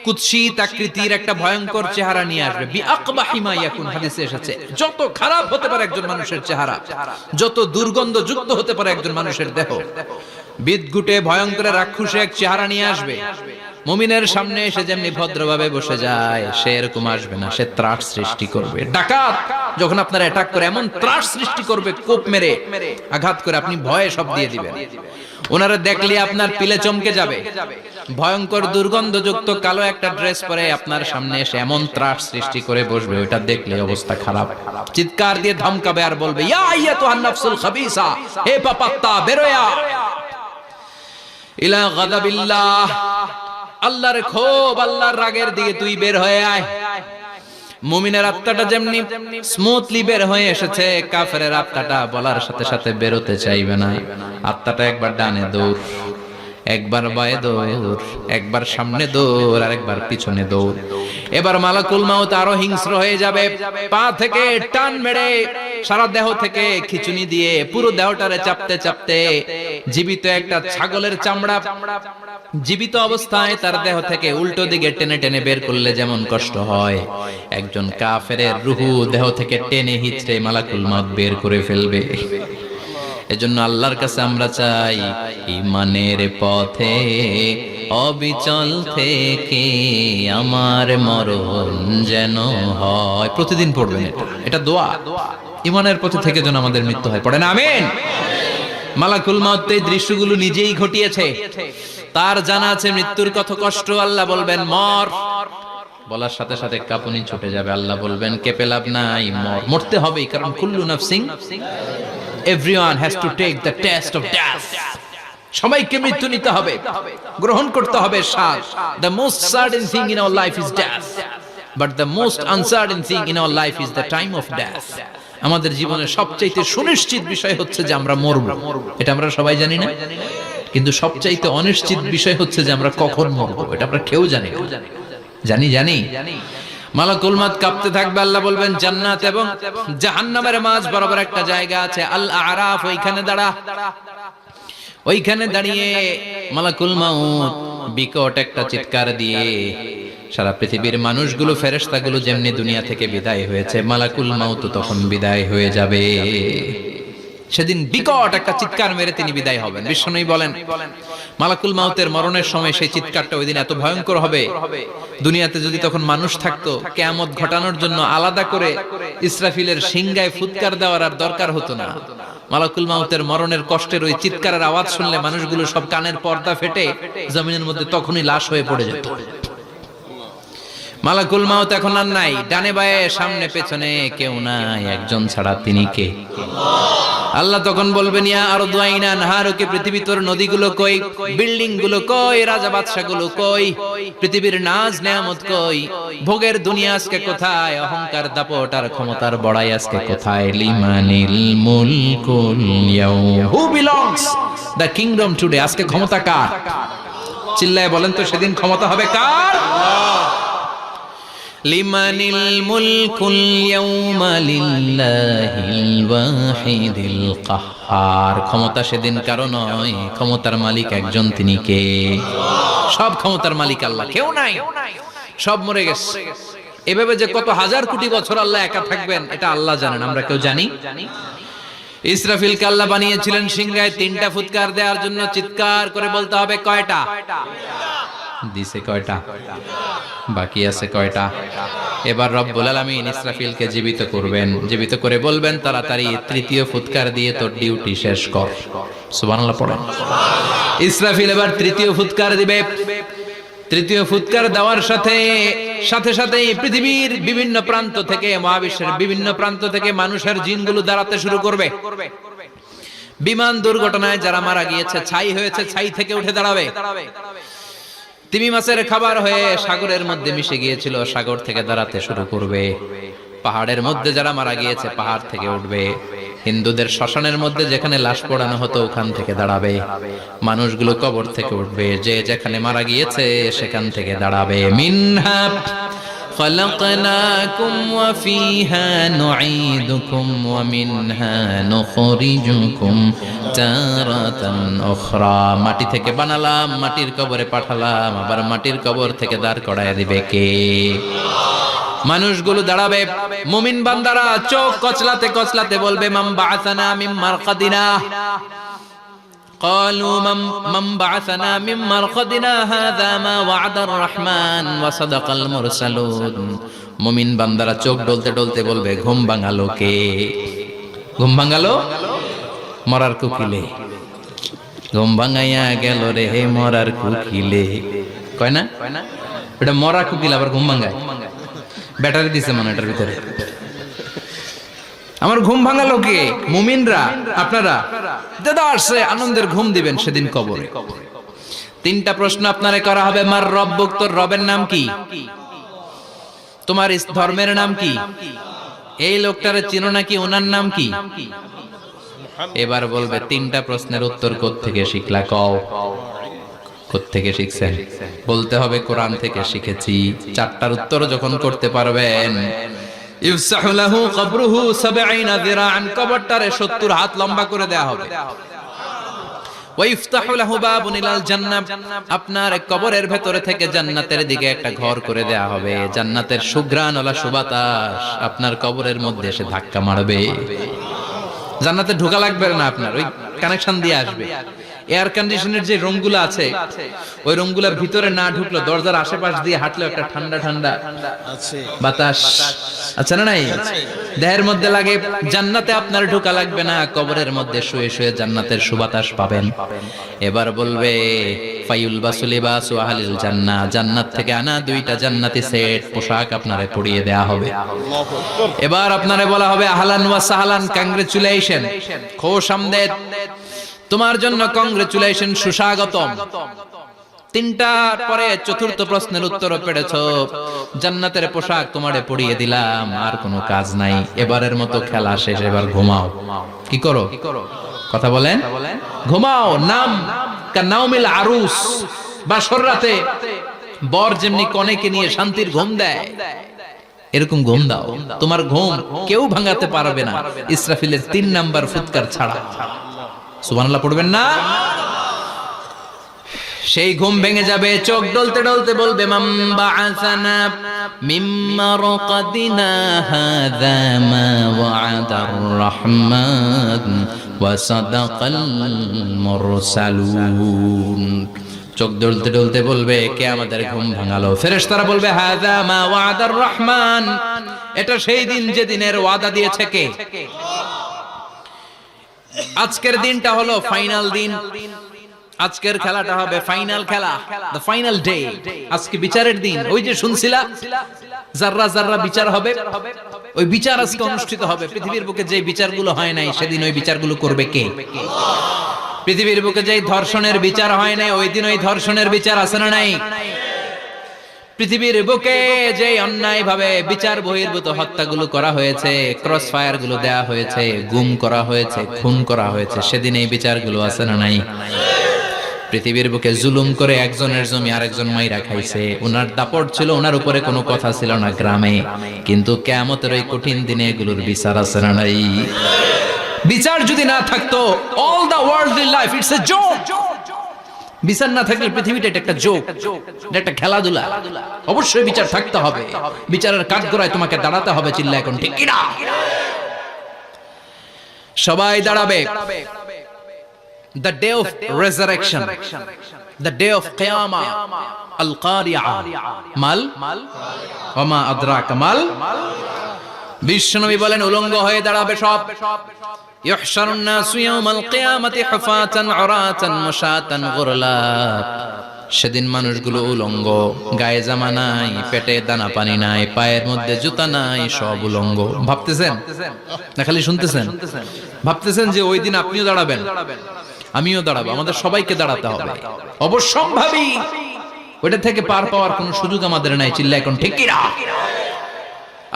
কুৎসিত আকৃতির একটা ভয়ঙ্কর চেহারা নিয়ে আসবে। বিআকবাহি মা ইয়াকুন, হাদিসে এসেছে যত খারাপ হতে পারে একজন মানুষের চেহারা, যত দুর্গন্ধ যুক্ত হতে পারে একজন মানুষের দেহ, বিদঘুটে ভয়ঙ্কর রাক্ষসে এক চেহারা নিয়ে আসবে। মুমিনের সামনে এসে যেমনি ভদ্রভাবে বসে যায়, সে এরকম আসবে না, সে ত্রাস সৃষ্টি করবে। ডাকাত যখন আপনার অ্যাটাক করে এমন ত্রাস সৃষ্টি করবে, কোপ মেরে আঘাত করে আপনি ভয়ে সব দিয়ে দিবেন। ওনারা দেখলে আপনার পিলে চমকে যাবে। ভয়ঙ্কর দুর্গন্ধযুক্ত কালো একটা ড্রেস পরে আপনার সামনে এসে এমন ত্রাস সৃষ্টি করে বসবে, ওটা দেখলে অবস্থা খারাপ। চিৎকার দিয়ে ধমকাবে আর বলবে, ইয়া আইয়াতুহান নাফসুল খাবিসা, হে পাপাত্তা বেরোয়া ইলা গাদাবিল্লাহ, আল্লাহর ক্ষোভ, আল্লাহর রাগের দিকে তুই বের হয়ে আয়। মুমিনের আত্মাটা যেমনি স্মুথলি বের হয়ে এসেছে, কাফেরের আত্মাটা বলার সাথে সাথে বেরোতে চাইবে না। আত্মাটা একবার ডানে দৌড়, একবার বায়ে দৌড়, একবার সামনে দৌড়, আর একবার পিছনে দৌড়। এবার মালাকুল মাউত আরো হিংস্র হয়ে যাবে, পা থেকে টান মেরে সারা দেহ থেকে খিচুনি দিয়ে পুরো দেহটারে চাপতে চাপতে জীবিত একটা ছাগলের চামড়া জীবিত অবস্থায় তার দেহ থেকে উল্টো দিকে টেনে টেনে বের করলে যেমন কষ্ট হয়, একজন কাফেরের রূহ দেহ থেকে টেনে হিচড়ে মালাকুল মাউত বের করে ফেলবে। এজন্য আল্লাহর কাছে আমরা চাই, ঈমানের পথে অবিচল থেকে আমার মরণ যেন হয়। প্রতিদিন পড়বেন এটা, এটা দোয়া। ঈমানের পথে থেকে যেন আমাদের মৃত্যু হয়, পড়েন আমিন। মালাকুল মাউত এই দৃশ্যগুলো নিজেই ঘটিয়েছে, তার জানা আছে মৃত্যুর কত কষ্ট। আল্লাহ বলবেন মর, বলার সাথে সাথে কাঁপুনি ছুটে যাবে। আল্লাহ বলবেন কেঁপে লাভ নাই, মর, মরতে হবেই, কারণ কুল্লু নাফসিন, everyone has to take the test of death. সবাইকে মৃত্যু নিতে হবে, গ্রহণ করতে হবে স্বাদ। The most certain thing in our life is death, but the most uncertain thing in our life is the time of death. আমাদের জীবনের সবচাইতে সুনিশ্চিত বিষয় হচ্ছে যে আমরা মরব, এটা আমরা সবাই জানি না, কিন্তু সবচাইতে অনিশ্চিত বিষয় হচ্ছে যে আমরা কখন মরব, এটা আমরা কেউ জানি না। জানি মালাকুল মাউত কাঁপতে থাকবে। আল্লাহ বলবেন জান্নাত এবং জাহান্নামের মাঝ বরাবর একটা জায়গা আছে, আল আরাফ, ওইখানে দাঁড়া। ওইখানে দাঁড়িয়ে মালাকুল মাউত বিকট একটা চিৎকার দিয়ে সারা পৃথিবীর মানুষগুলো, ফেরেশতাগুলো যেমনি দুনিয়া থেকে বিদায় হয়েছে, মালাকুল মাউত তখন বিদায় হয়ে যাবে। সেদিন বিকট একটা চিৎকার মেরে তিনি বিদায় হবেন। বিশ্বনবী বলেন মালাকুল মাউতের মরণের সময় সেই চিৎকারটা ওই দিন এত ভয়ঙ্কর হবে, দুনিয়াতে যদি তখন মানুষ থাকতো, কিয়ামত ঘটানোর জন্য আলাদা করে ইসরাফিলের সিংগায় ফুৎকার দেওয়ার আর দরকার হতো না। মালাকুল মাউতের মরণের কষ্টের ওই চিৎকারের আওয়াজ শুনলে মানুষগুলো সব কানের পর্দা ফেটে জমিনের মধ্যে তখনই লাশ হয়ে পড়ে যেত। মালাকুল মাউত এখন আর নাই, ডানে বায়ে সামনে পেছনে কেউ নাই, একজন ছাড়া তিনি কে? আল্লাহ তখন বলবেন ইয়া আরদু আইনা নাহারুকে, পৃথিবী তোর নদীগুলো কই, বিল্ডিং গুলো কই, রাজা বাদশা গুলো কই, পৃথিবীর নাজ নেয়ামত কই, ভোগের দুনিয়া আজকে কোথায়, অহংকার দাপট আর ক্ষমতার বড়াই আজকে কোথায়? লিমানিল মুলকুল ইয়াউম, who belongs the kingdom today, আজকে ক্ষমতা কার? চিল্লায় বলেন তো সেদিন ক্ষমতা হবে কার? লিমানিল মুলকুল ইয়াউমা লিল্লাহিল ওয়াহিদিল কাহ্হার। ক্ষমতা সেদিন কারো নয়, ক্ষমতার মালিক একজন, তিনি কে? সব ক্ষমতার মালিক আল্লাহ, কেউ নাই, সব মরে গেছে। এভাবে যে কত হাজার কোটি বছর আল্লাহ একা থাকবেন এটা আল্লাহ জানেন, আমরা কেউ জানি? ইসরাফিলকে আল্লাহ বানিয়েছিলেন সিংহায় 3টা ফুৎকার দেওয়ার জন্য। চিৎকার করে বলতে হবে কয়টা? দিছে কয়টা? বাকি আছে কয়টা? এবার রব্বুল আলামিন ইসরাফিলকে জীবিত করবেন, জীবিত করে বলবেন তাড়াতাড়ি 3য় ফুৎকার দিয়ে তোর ডিউটি শেষ কর। সুবহানাল্লাহ পড়েন। ইসরাফিল এবার 3য় ফুৎকার দিবে। 3য় ফুৎকার দেওয়ার সাথে সাথে পৃথিবীর বিভিন্ন প্রান্ত থেকে, মহাবিশ্বের বিভিন্ন প্রান্ত থেকে মানুষের জিনগুলো দাঁড়াতে শুরু করবে। বিমান দুর্ঘটনায় যারা মারা গিয়েছে, ছাই হয়েছে, ছাই থেকে উঠে দাঁড়াবে। তিমি মাছের খাবার হয়ে সাগরের মধ্যে মিশে গিয়েছিল, সাগর থেকে দাঁড়াতে শুরু করবে। পাহাড়ের মধ্যে যারা মারা গিয়েছে, পাহাড় থেকে উঠবে। হিন্দুদের শ্মশানের মধ্যে যেখানে লাশ পোড়ানো হতো, ওখান থেকে দাঁড়াবে। মানুষগুলো কবর থেকে উঠবে, যে যেখানে মারা গিয়েছে সেখান থেকে দাঁড়াবে। মিনহা خلقناكم وفيها نعيدكم ومنها نخرجكم تارة أخرى। মাটি থেকে বানালাম, মাটির কবরে পাঠালাম, আবার মাটির কবর থেকে দাঁড় করায় দিবে কে? মানুষগুলো দাঁড়াবে। মুমিন বান্দারা চোখ কচলাতে কচলাতে বলবে মান বাআসানা মিন মারকাদিনা। قالوا من بعثنا من مرقدنا هذا ما وعد الرحمن وصدق المرسلون। মুমিন বান্দারা চোখ ডলতে ডলতে বলবে ঘুম ভাঙালো কে? ঘুম ভাঙালো মরার কুকিলে। ঘুম ভাঙাইয়া গেল রে মরার কুকিলে। কয় না এটা মরা কুকিল আবার ঘুম ভাঙায়? ব্যাটারি দিছে মনে এটার ভিতরে। আমার ঘুম ভাঙালো কে? মুমিনরা, আপনারা দাদা আসছে আনন্দের ঘুম দিবেন সেদিন কবরে। 3টা প্রশ্ন আপনারে করা হবে। মার রব্বুক, তোর রবের নাম কি? তোমার ধর্মের নাম কি? এই লোকটারে চিনো নাকি? ওনার নাম কি? এবার বলবে 3টা প্রশ্নের উত্তর কোত্থেকে শিখলা? কও কোত্থেকে শিখছেন? বলতে হবে কোরআন থেকে শিখেছি। 4টার উত্তর যখন করতে পারবেন, ইফসাহু লাহু কবরুহু 70 যিরাআন, কবরটারে 70 হাত লম্বা করে দেয়া হবে। ওয়া ইফতাহু লাহু বাবুন ইলাল জান্নাহ, আপনার কবরের ভেতরে থেকে জান্নাতের দিকে একটা ঘর করে দেয়া হবে। জান্নাতের সুঘ্রাণ ওলা সুবাতাস আপনার কবরের মধ্যে এসে ধাক্কা মারবে। জান্নাতে ঢোকা লাগবে না, আপনার ওই কানেকশন দিয়ে আসবে। এয়ার কন্ডিশনের যে রুমগুলো আছে, ওই রুমগুলোর ভিতরে না ঢুকলো, দরজার আশেপাশ দিয়ে হাঁটলে একটা ঠান্ডা ঠান্ডা বাতাস আছে না নাই? দেহের মধ্যে লাগে। জান্নাতে আপনার ঢোকা লাগবে না, কবরের মধ্যে শুয়ে শুয়ে জান্নাতের সুবাতাস পাবেন। এবার বলবে ফায়ুল বাসুলিবাসু আহলিল জান্নাহ, জান্নাত থেকে আনা 2টা জান্নাতি সেট পোশাক আপনারে পরিয়ে দেয়া হবে। এবার আপনারে বলা হবে আহলান ওয়া সাহলান, কংগ্রেচুলেশন, খুশ আমদেদ, তোমার জন্য কংগ্রেচুলেশন, সুস্বাগতম। 3টার পরে 4র্থ প্রশ্নের উত্তরও পেরেছো। জান্নাতের পোশাক তোমারে পরিয়ে দিলাম, আর কোনো কাজ নাই। এবারের মতো খেলা শেষ, এবার ঘুমাও। কি করো? কথা বলেন। ঘুমাও। নাম কানাউমিল আরুস, বাসর রাতে বর যেমনি কনেকে নিয়ে শান্তির ঘুম দেয়, এরকম ঘুম দাও। তোমার ঘুম কেউ ভাঙাতে পারবে না ইসরাফিলের 3 নাম্বার ফুৎকার ছাড়া। সুবহানাল্লাহ পড়বেন না? সেই ঘুম ভেঙে যাবে। চোখ ডলতে ডলতে বলবে মান বাআসানা মিন মারকাদিনা হাযা মা ওয়া'দার রাহমান ওয়া সাদাকাল মুরসালুন। চোখ ডলতে ডলতে বলবে কে আমাদের ঘুম ভাঙালো? ফেরেশতারা বলবে হাযা মা ওয়া'দার রাহমান, এটা সেই দিন যে দিনের ওয়াদা দিয়েছে কে? আজকের দিনটা হলো ফাইনাল দিন। আজকের খেলাটা হবে ফাইনাল খেলা, দ্য ফাইনাল ডে। আজকে বিচারের দিন। ওই যে শুনছিলা জাররা জাররা বিচার হবে, ওই বিচার আজকে অনুষ্ঠিত হবে। পৃথিবীর বুকে যে বিচারগুলো হয় নাই সেদিন ওই বিচারগুলো করবে কে? পৃথিবীর বুকে যে ধর্ষণের বিচার হয় নাই, ওই দিন ওই ধর্ষণের বিচার আছে না নাই? পৃথিবীর বুকে যে অন্যায় ভাবে বিচার বহির্ভূত হত্যাগুলো করা হয়েছে, ক্রস ফায়ার গুলো দেয়া হয়েছে, গুম করা হয়েছে, খুন করা হয়েছে, সেদিন এই বিচারগুলো আছে না নাই? পৃথিবীর বুকে জুলুম করে একজনের জমি আরেকজন মাইরা খাইছে, ওনার দাপট ছিল, ওনার উপরে কোনো কথা ছিল না গ্রামে, কিন্তু কিয়ামতের ওই কঠিন দিনে এগুলোর বিচার আছে না নাই? বিচার যদি না থাকতো, all the worldly life it's a joke. বিচার না থাকলে পৃথিবীটা এটা একটা জোক, এটা একটা খেলাধুলা। অবশ্যই বিচার থাকতে হবে, বিচারের কাঠগড়ায় তোমাকে দাঁড়াতে হবে। চিল্লা এখন ঠিক কিনা? সবাই দাঁড়াবে। The day of resurrection, the day of qiyamah, al-qari'ah, mal wama adraka mal। বিশ্বনবী বলেন উলঙ্গ হয়ে দাঁড়াবে সব। ইহশারুন নাসু ইয়াওমাল কিয়ামাতি হুফাতান উরাতান মুশাতান গুরলা। সেদিন মানুষগুলো উলঙ্গ, গায়ে জামা নাই, পেটে দানা পানি নাই, পায়ের মধ্যে জুতা নাই, সব উলঙ্গ। ভাবতেছেন না খালি শুনতেছেন? ভাবতেছেন যে ওই দিন আপনিও দাঁড়াবেন, আমিও দাঁড়াবো, আমাদের সবাইকে দাঁড়াতে হবে। অবশ্যম্ভাবী। ওইটা থেকে পার পাওয়ার কোনো সুযোগ আমাদের নাই। চিল্লা এখন ঠিক কিনা?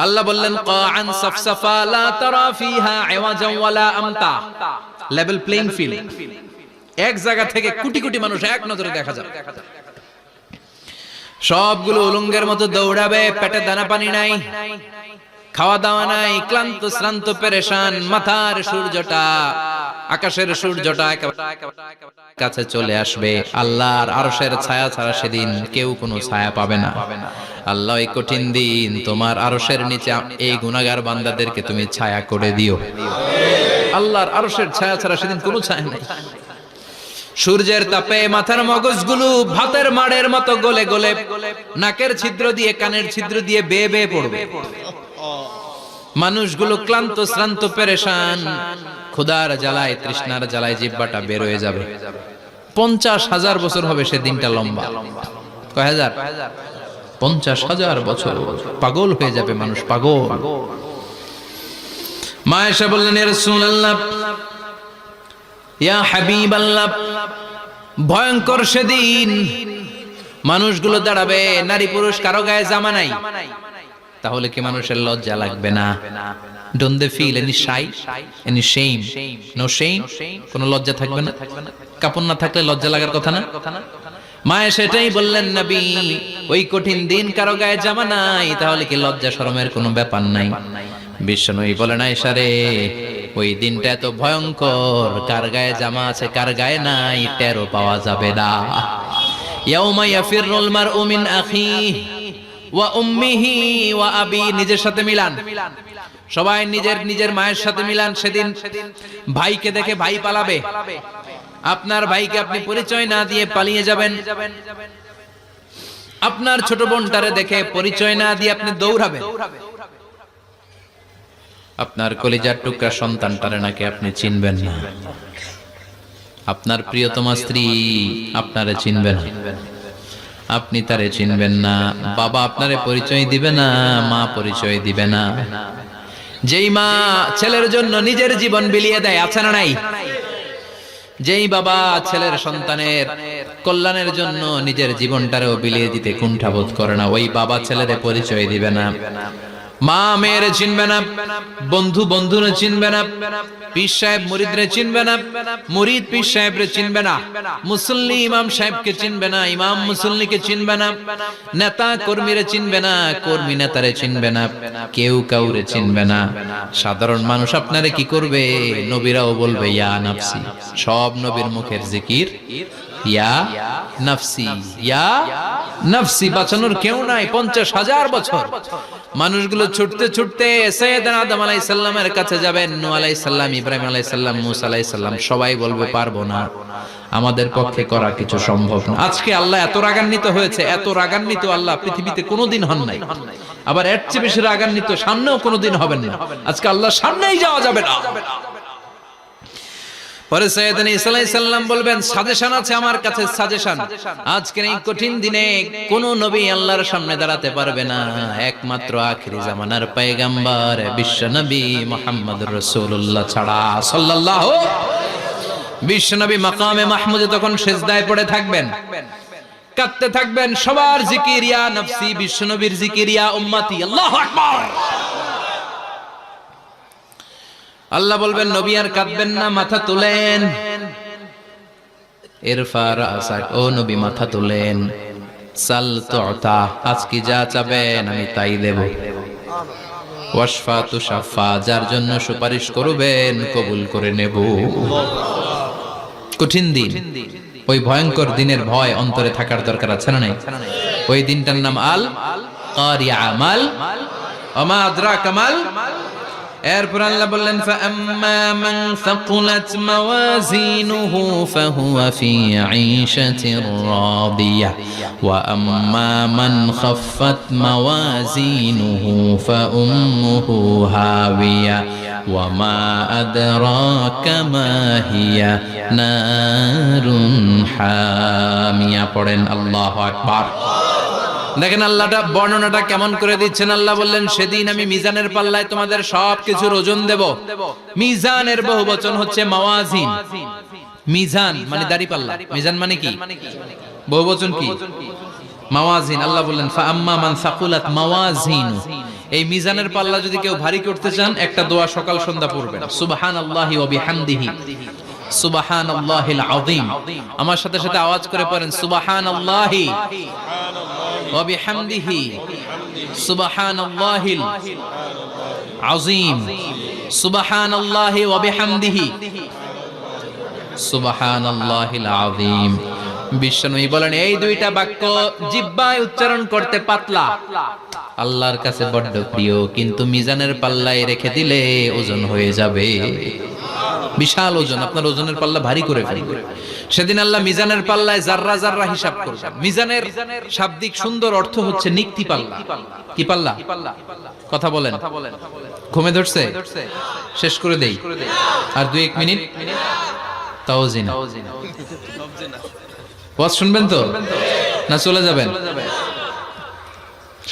আল্লাহ বললেন কাআন সাফসাফা লা তারা ফিহা আওয়াজান ওয়ালা আমতা। Level playing field. এক জায়গা থেকে কোটি কোটি মানুষ এক নজরে দেখা যাবে। সবগুলো উলঙ্গের মতো দৌড়াবে, পেটে দানা পানি নাই, খাওয়া দাওয়া নাই, ক্লান্ত শ্রান্ত পেরেশান। মাথার সূর্যটা, আকাশের সূর্যটা কাছে চলে আসবে। আল্লাহর আরশের ছায়া ছাড়া সেদিন কেউ কোনো ছায়া পাবে না। আল্লাহ এই কঠিন দিন তোমার আরশের নিচে এই গুনাহগার বান্দাদেরকে তুমি ছায়া করে দিও। আল্লাহর আরশের ছায়া ছাড়া সেদিন কোনো ছায়া নেই। সূর্যের তাপে মাথার মগজগুলো ভাতের মাড়ের মতো গলে গলে নাকের ছিদ্র দিয়ে কানের ছিদ্র দিয়ে বেয়ে বেয়ে পড়বে। মানুষগুলো ক্লান্ত শ্রান্ত পেরেশান, ক্ষুধার জ্বালায় তৃষ্ণার জ্বালায় জিহ্বাটা বের হয়ে যাবে। 50,000 বছর হবে সে দিনটা লম্বা। কয় হাজার? 50,000 বছর। পাগল হয়ে যাবে মানুষ, পাগল। মা এসে বললেন ইয়া রাসূলুল্লাহ, ইয়া হাবিবাল্লাহ, ভয়ঙ্কর সেদিন মানুষগুলো দাঁড়াবে, নারী পুরুষ কারো গায়ে জামা নাই। তাহলে কি মানুষের লজ্জা লাগবে না? Don't they feel any shy, any shame? No shame? কোন লজ্জা থাকবে না? কাপড় না থাকলে লজ্জা লাগার কথা না? মায়ে সেটাই বললেন নবী, ওই কঠিন দিন কারো গায়ে জামা নাই, তাহলে কি লজ্জা শরমের কোনো ব্যাপার নাই? বিশ্বনবী বলেন আয়েশা রে, ওই দিনটা এত ভয়ঙ্কর, কার গায়ে জামা আছে কার গায়ে নাই টেরও পাওয়া যাবে না। ইয়াউমা ইয়াফিরুল মারউ মিন আখিহি ওয়া উম্মিহি ওয়া আবি। নিজের সাথে মিলান, সবাই নিজের নিজের মায়ের সাথে মিলান। সেদিন ভাইকে দেখে ভাই পালাবে। আপনার ভাইকে আপনি পরিচয় না দিয়ে পালিয়ে যাবেন। আপনার ছোট বোনটারে দেখে পরিচয় না দিয়ে আপনি দৌড়াবেন। আপনার কলিজার টুকরা সন্তানটারে নাকি আপনি চিনবেন না। আপনার প্রিয়তমা স্ত্রী আপনারে চিনবে না, আপনি তারে চিনবেন না। বাবা আপনারে পরিচয় দিবে না, মা পরিচয় দিবে না। যেই মা ছেলের জন্য নিজের জীবন বিলিয়ে দেয়, আছে না নাই? যেই বাবা ছেলের সন্তানের কল্যাণের জন্য নিজের জীবনটারেও বিলিয়ে দিতে কুণ্ঠাবোধ করে না, ওই বাবা ছেলেরে পরিচয় দিবে না। মা মেয়েরে চিনবে না, বন্ধু বন্ধুরে চিনবে না, পীর সাহেব মুরিদরে চিনবে না, মুরিদ পীর সাহেবরে চিনবে না, মুসল্লি ইমাম সাহেবকে চিনবে না, ইমাম মুসল্লিকে চিনবে না, নেতা কর্মীরে চিনবে না, কর্মী নেতারে চিনবে না, কেউ কাউরে চিনবে না। সাধারণ মানুষ আপনারে কি করবে? নবীরাও বলবে ইয়া নাফসি। সব নবীর মুখের জিকির ইয়া নাফসি, ইয়া নাফসি। বাঁচানোর কেউ নাই। 50,000 বছর মানুষগুলো ছুটতে ছুটতে সাইয়েদনা আদম আলাইহিস সালামের কাছে যাবেন। নূহ আলাইহিস সালাম, ইব্রাহিম আলাইহিস সালাম, মূসা আলাইহিস সালাম, সবাই বলবে পারবো না, আমাদের পক্ষে করা কিছু সম্ভব না। আজকে আল্লাহ এত রাগান্বিত হয়েছে, এত রাগান্বিত আল্লাহ পৃথিবীতে কোনোদিন হন নাই। আবার এর চেয়ে বেশি রাগান্বিত সামনেও কোনোদিন হবেন না। আজকে আল্লাহর সামনেই যাওয়া যাবে না। পরে সাইয়েদনা ঈসা আলাইহিস সালাম বলবেন সাজেশন আছে আমার কাছে, সাজেশন। আজকের এই কঠিন দিনে কোন নবী আল্লাহর সামনে দাঁড়াতে পারবে না, একমাত্র আখিরি জামানার পয়গম্বর বিশ্ব নবী মুহাম্মদুর রাসূলুল্লাহ ছাড়া সাল্লাল্লাহু। বিশ্ব নবী মাকামে মাহমুদে তখন সিজদায় পড়ে থাকবেন, কাঁদতে থাকবেন। সবার জিকির ইয়া নফসি, বিশ্ব নবীর জিকির ইয়া উম্মতি। আল্লাহু আকবার। আল্লাহ বলবেন নবী আর কাঁদবেন না, মাথা তুলেন। ইরফা রাসাক, ও নবী মাথা তোলেন, সাল তুতা, আজকে যা চাবেন আমি তাই দেব। ওয়াশফা তুশাফা, যার জন্য সুপারিশ করবেন কবুল করে নেব। কঠিন দিন, ওই ভয়ঙ্কর দিনের ভয় অন্তরে থাকার দরকার আছে না নাই? ওই দিনটার নাম আল কারিয়া, মাল ওমা আদরাকা মাল। এরপর আল্লাহ বললেন ফাআম্মা মান সাকুলাত মাওয়াজিনুহু ফাহুয়া ফি ঈশাতির রাদিয়াহ ওয়া আম্মা মান খাফফাত মাওয়াজিনুহু ফাউম্মুহু হাওিয়া ওয়া মা আদরাকা মা হিয়া নারুন হামিয়া। পড়েন আল্লাহু আকবার। দেখেন আল্লাহটা বর্ণনাটা কেমন করে দিচ্ছেন। আল্লাহ বললেন সেদিন আমি মিজানের পাল্লায় তোমাদের সবকিছুর ওজন দেব। মিজানের বহুবচন হচ্ছে মাওয়াজিন। মিজান মানে দাড়ি পাল্লা, মিজান মানে কি? বহুবচন কি? মাওয়াজিন। আল্লাহ বললেন ফাআম্মা মান সাকুলাত মাওয়াজিনু, এই মিজানের পাল্লা যদি কেউ ভারী করতে চান একটা দোয়া সকাল সন্ধ্যা পড়বেন, সুবহানাল্লাহি ওয়া বিহামদিহি সুবহানাল্লাহিল আযীম। আমার সাথে সাথে আওয়াজ করে পড়েন সুবহানাল্লাহি ওয়া বিহামদিহি সুবহানাল্লাহিল আযীম, সুবহানাল্লাহি ওয়া বিহামদিহি সুবহানাল্লাহিল আযীম। বিশ্বনবী বলেন এই দুইটা বাক্য জিহ্বায় উচ্চারণ করতে পাতলা, আল্লাহর কাছে বড্ড প্রিয়, কিন্তু মিজানের পাল্লায় রেখে দিলে ওজন হয়ে যাবে বিশাল ওজন, আপনার ওজনের পাল্লা ভারী করে ফেলবে। সেদিন আল্লাহ মিজানের পাল্লায় জাররা জাররা হিসাব করবেন। মিজানের শাব্দিক সুন্দর অর্থ হচ্ছে নিক্তি পাল্লা। কি পাল্লা? কথা বলেন, ঘুমে ধরছে? শেষ করে দেই, আর 2-1 মিনিট। তাও জিনা ওয়াজ শুনবেন তো না চলে যাবেন?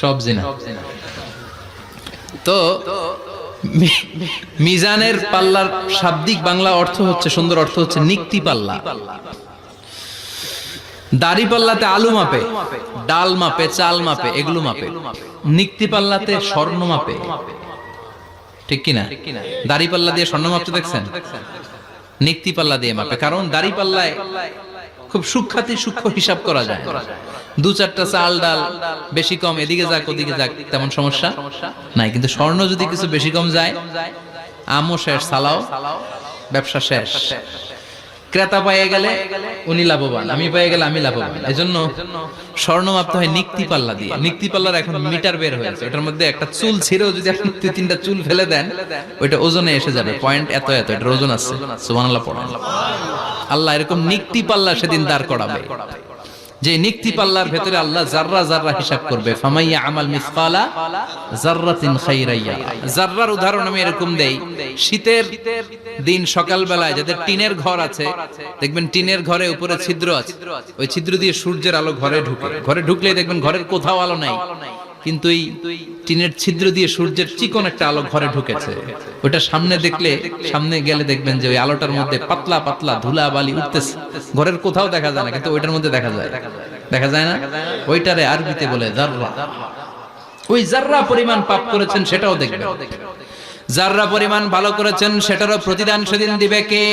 সব জিনা। তো মিজানের পাল্লার শাব্দিক বাংলা অর্থ হচ্ছে, সুন্দর অর্থ হচ্ছে নিক্তি পাল্লা। দাড়ি পাল্লাতে আলু মাপে, ডাল মাপে, চাল মাপে, এগুলো মাপে। নিক্তি পাল্লাতে স্বর্ণ মাপে, ঠিক কিনা? দাড়ি পাল্লা দিয়ে স্বর্ণ মাপতে দেখছেন? নিক্তি পাল্লা দিয়ে মাপে, কারণ দাড়ি পাল্লায় খুব সূক্ষ্ম হিসাব করা যায়। 2-4টা চাল ডাল বেশি কম এদিকে যাক ওদিকে যাক তেমন সমস্যা নাই, কিন্তু স্বর্ণ যদি কিছু বেশি কম যায়, আমও শেষ, সালাও ব্যবসা শেষ। ক্রেতা পেয়ে গেলে উনি লাভবান, আমি পেয়ে গেলে আমি লাভবান। এজন্য স্বর্ণ মাপতে হয় নিক্তি পাল্লা দিয়ে। নিক্তি পাল্লার এখন মিটার বের হয়েছে, ওটার মধ্যে একটা চুল ছিঁড়েও যদি আপনি 2-3টা চুল ফেলে দেন ওইটা ওজনে এসে যাবে, পয়েন্ট এত এত, এটার ওজন আছে। সুবহানাল্লাহ পড়েন। আল্লাহ এরকম নিক্তি পাল্লা সেদিন দাঁড় করাবে, যে নিক্তি পাল্লার ভেতরে আল্লাহ জাররা জাররা হিসাব করবে। ফামাইয়া আমাল মিসকালা জাররাতিন খাইরান ইয়ারা। জাররার উদাহরণ আমি এরকম দেই, শীতের দিন সকাল বেলায় যাদের টিনের ঘর আছে, দেখবেন টিনের ঘরে উপরে ছিদ্র আছে, ওই ছিদ্র দিয়ে সূর্যের আলো ঘরে ঢুকে। ঘরে ঢুকলেই দেখবেন ঘরের কোথাও আলো নাই, কিন্তু এই টিনের ছিদ্র দিয়ে সূর্যের চিকন একটা আলো ঘরে ঢুকেছে। ওটা সামনে দেখলে, সামনে গেলে দেখবেন যে ওই আলোটার মধ্যে পাতলা পাতলা ধুলা বালি উঠতেছে, ঘরের কোথাও দেখা যায় না, কিন্তু ওইটার মধ্যে দেখা যায়। দেখা যায় না? ওইটারে আরবিতে বলে জাররা। ওই জাররা পরিমাণ পাপ করেছেন সেটাও দেখবেন, জাররা পরিমাণ ভালো করেছেন সেটারও প্রতিদান সেদিন দিবে কে?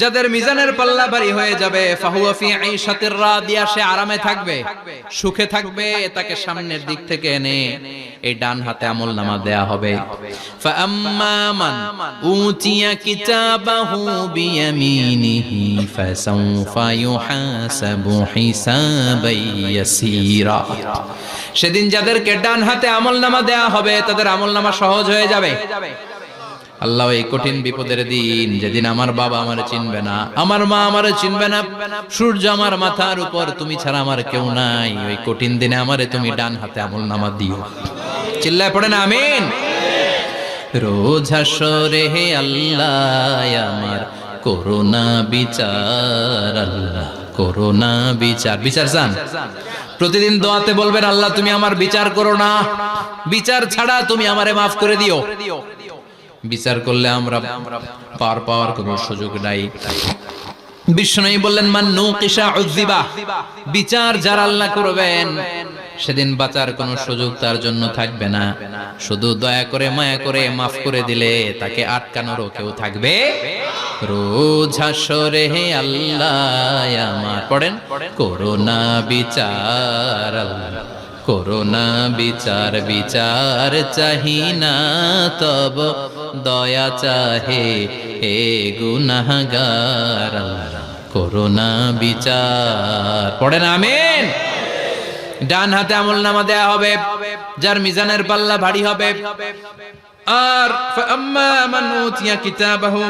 যাদের মিজানের পাল্লা ভারী হয়ে যাবে, ফাহুয়া ফি ঈশাতির রাদিয়া, সে আরামে থাকবে, সুখে থাকবে। তাকে সামনের দিক থেকে এনে এই ডান হাতে আমলনামা দেয়া হবে। ফাআম্মা মান উতিয়া কিতাবাহু বিয়ামিনিহি ফাসাউফা ইউহাসাবু হিসাবান ইয়াসীরা। সেদিন যাদেরকে ডান হাতে আমলনামা দেয়া হবে তাদের আমলনামা সহজ হয়ে যাবে। আল্লাহ এই কঠিন বিপদের দিন, যেদিন আমার বাবা আমারে চিনবে না, আমার মা আমারে চিনবে না, সূর্য আমার মাথার উপর, তুমি ছাড়া আমার কেউ নাই, ওই কঠিন দিনে আমারে তুমি ডান হাতে আমলনামা দিও। চিল্লায় পড়েন আমিন। রোজ হাসরে হে আল্লাহ আমার করোনা বিচার, আল্লাহ করোনা বিচার। বিচার চান? প্রতিদিন দোয়াতে বলবেন আল্লাহ তুমি আমার বিচার করো না, বিচার ছাড়া তুমি আমারে মাফ করে দিও। বিচার করলে আমরা পার পাওয়ার কোনো সুযোগ নাই। বিষ্ণু বললেন মান নুকিশা উযিবা, বিচার যারা আল্লাহ করবেন সেদিন বাঁচার কোনো সুযোগ তার জন্য থাকবে না। শুধু দয়া করে মায়া করে মাফ করে দিলে তাকে আটকানোরও কেউ থাকবে। রোজ হাসরে হে আল্লাহ আমার, পড়েন, করোনা বিচার আল্লাহ, করোনা বিচার, বিচার চাহি না তব দয়া চাহে হে গুনাহগার আল্লাহ, করোনা বিচার। পড়েন আমিন। ডান হাতে আমলনামা দেয়া হবে যার মিজানের পাল্লা ভারী হবে। আর ফাআম্মা মান উতিয়া কিতাবাহু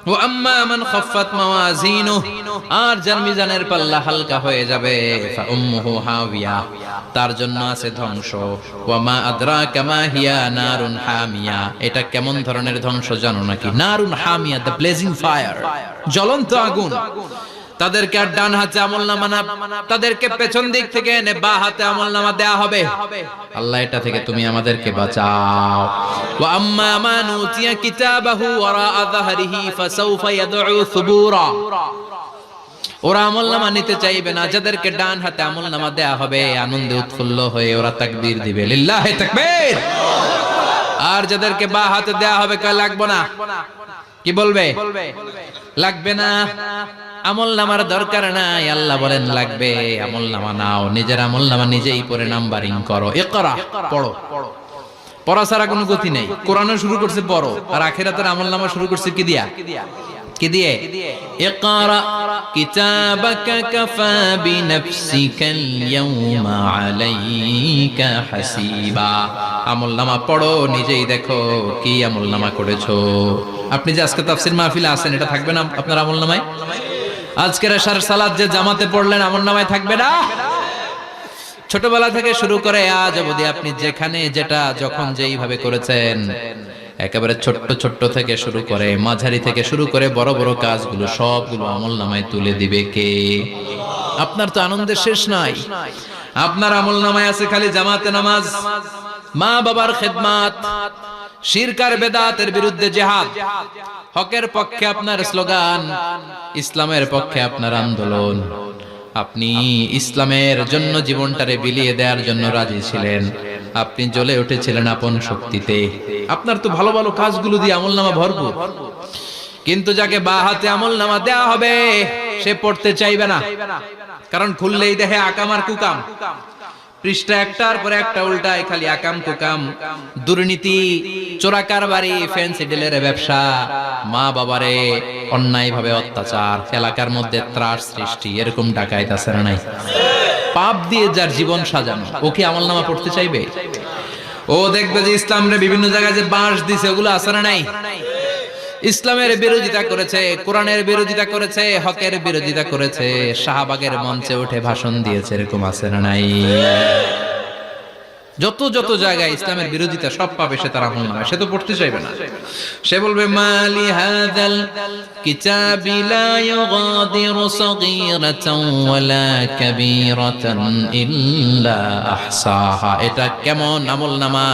ওয়া আম্মা মান খাফফাত মাওয়াজিনুহু, আর যার মিজানের পাল্লা হালকা হয়ে যাবে ফাউম্মুহু হাওিয়া, তার জন্য আছে ধ্বংস। ওয়া মা আদরাকা মা হিয়া নারুন হামিয়া, এটা কেমন ধরনের ধ্বংস জানো নাকি? নারুন হামিয়া, দ্য ব্লেজিং ফায়ার, জ্বলন্ত আগুন। তাদেরকে আর ডান হাতে আমলনামা না, তাদেরকে পেছন দিক থেকে এনে বা হাতে আমলনামা দেয়া হবে। আল্লাহ এটা থেকে তুমি আমাদেরকে বাঁচাও। ওয়া আম্মা মান উতিয়া কিতাবাহু ওয়ারাআ যাহরিহি ফাসাউফা ইয়াদউ সুবুরা, ওরা আমলনামা নিতে চাইবে না। যাদেরকে ডান হাতে আমলনামা দেয়া হবে আনন্দে উৎফুল্ল হয়ে ওরা তাকবীর দিবে, লিল্লাহি তাকবীর। আর যাদেরকে বা হাতে দেয়া হবে কয় লাগবে না, কি বলবে? লাগবে না, আমলনামার দরকার নাই। আল্লাহ বলেন লাগবে, আমলনামা নাও, নিজের আমলনামা নিজেই পড়ে নাম্বারিং করো। ইকরা, পড়ো। পড়া ছাড়া কোনো গতি নেই। কোরআনও শুরু করছে পড়ো, আর আখিরাতের আমলনামা শুরু করছে কি দিয়া? কি দিয়ে? ইকরা কিতাবাকা কাফা বিনাফসিকাল ইয়াউমা আলাইকা হাসিবা। আমলনামা পড়ো, নিজেই দেখো কি আমলনামা করেছো। আপনি যে আজকে তাফসীর মাহফিলে আছেন, এটা থাকবে না আপনার আমলনামায়? আজকের এশার সালাত যে জামাতে পড়লেন, আমলনামায় থাকবে না? ছোটবেলা থেকে শুরু করে আজ অবধি আপনি যেখানে যেটা যখন যেইভাবে করেছেন, একেবারে ছোট্ট ছোট্ট থেকে শুরু করে মাঝারি থেকে শুরু করে বড় বড় কাজগুলো সবগুলো আমলনামায় তুলে দিবে কে? আপনার তো আনন্দের শেষ নাই। আপনার আমলনামায় আছে খালি জামাতে নামাজ, মা বাবার খেদমত, শিরক আর বেদাতের বিরুদ্ধে জিহাদ, হকের পক্ষে আপনার স্লোগান, ইসলামের পক্ষে আপনার আন্দোলন। আপনি ইসলামের জন্য জীবনটারে বিলিয়ে দেওয়ার জন্য রাজি ছিলেন। আপনি জ্বলে উঠেছিলেন আপন শক্তিতে। আপনার তো ভালো ভালো কাজগুলো দিয়ে আমলনামা ভরপুর। কিন্তু যাকে বা হাতে আমলনামা দেয়া হবে সে পড়তে চাইবে না, কারণ খুললেই দেখে আকাম আর কুকাম। পৃষ্ঠা একটার পরে একটা উল্টায় খালি আকাম কুকাম, দুর্নীতি, চোরা কারবারি, ফ্যান্সি ডিলের ব্যবসা, মা বাবারে অন্যায় ভাবে অত্যাচার, এলাকার মধ্যে ত্রাস সৃষ্টি, এরকম ডাকাইত আছে না নাই? পাপ দিয়ে যার জীবন সাজানো, ও কি আমলনামা পড়তে চাইবে? ও দেখবে যে ইসলামরে বিভিন্ন জায়গায় যে বাঁশ দিছে, ওগুলো আছে না নাই? ইসলামের বিরোধিতা করেছে, কোরআনের বিরোধিতা করেছে, হকের বিরোধিতা করেছে, শাহবাগের মঞ্চে উঠে ভাষণ দিয়েছে, এরকম আছে না নাই? যত যত জায়গায় ইসলামের বিরোধিতা সব পাবে সে, তার আমলনামা। সে তো পড়তে চাইবে না। সে বলবে মালি হাযাল কিতাবি লা ইউগাদিরু সাগীরাতান ওয়ালা কাবীরাতান ইল্লা আহসাহা। এটা কেমন আমলনামা?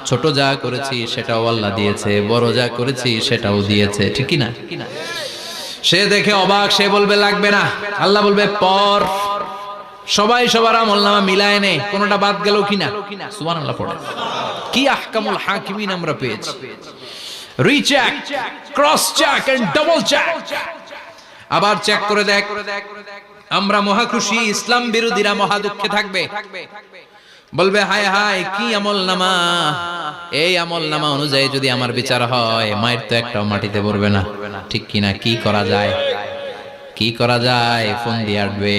ছোট যা করেছি সেটাও আল্লাহ দিয়েছে, বড় যা করেছি সেটাও দিয়েছে, ঠিক কি না? সে দেখে অবাক, সে বলবে লাগবে না। আল্লাহ বলবে পড়। সবাই সবার আমলনামা মিলায় নে, কোনটা বাদ গেল কিনা? সুবহানাল্লাহ পড়ে। কি আহকামুল হাকিমিন আমরা পেয়েছি। Recheck, cross check and double check. আবার চেক করে দেখ। আমরা মহা খুশি, ইসলাম বিরোধীরা মহা দুঃখে থাকবে। বলবে হায় হায় কি আমলনামা, এই আমলনামা অনুযায়ী যদি আমার বিচার হয়, মায়ের তো একটাও মাটিতে পড়বে না, ঠিক কিনা? কি করা যায়? কি করা যায়? ফোন দিয়ে আসবে।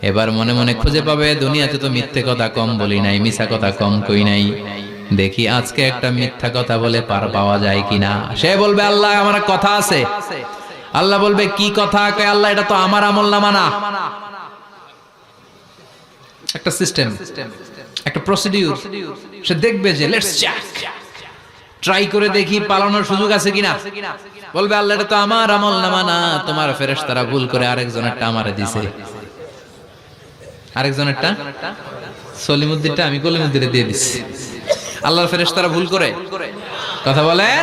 এবার মনে মনে খুঁজে পাবে, দুনিয়াতে তো মিথ্যে কথা কম বলি নাই, মিছা কথা কম কই নাই, দেখি আজকে একটা মিথ্যা কথা বলে পার পাওয়া যায় কিনা। সে বলবে আল্লাহ আমার কথা আছে। আল্লাহ বলবে কি কথা? কয় আল্লাহ এটা তো আমার আমলনামা না। একটা সিস্টেম, একটা প্রসিডিউর। সে দেখবে যে লেটস চেক, ট্রাই করে দেখি পালানোর সুযোগ আছে কিনা। বলবে আল্লাহ এটা তো আমার আমলনামা না, তোমার ফেরেশতারা ভুল করে আরেকজনেরটা আমারে দিছে। আরেকজনেরটা সলিমুদ্দিনটা আমি কলিমুদ্দিনে দিয়ে দিচ্ছি। আল্লাহর ফেরেশতারা ভুল করে কথা বলেন।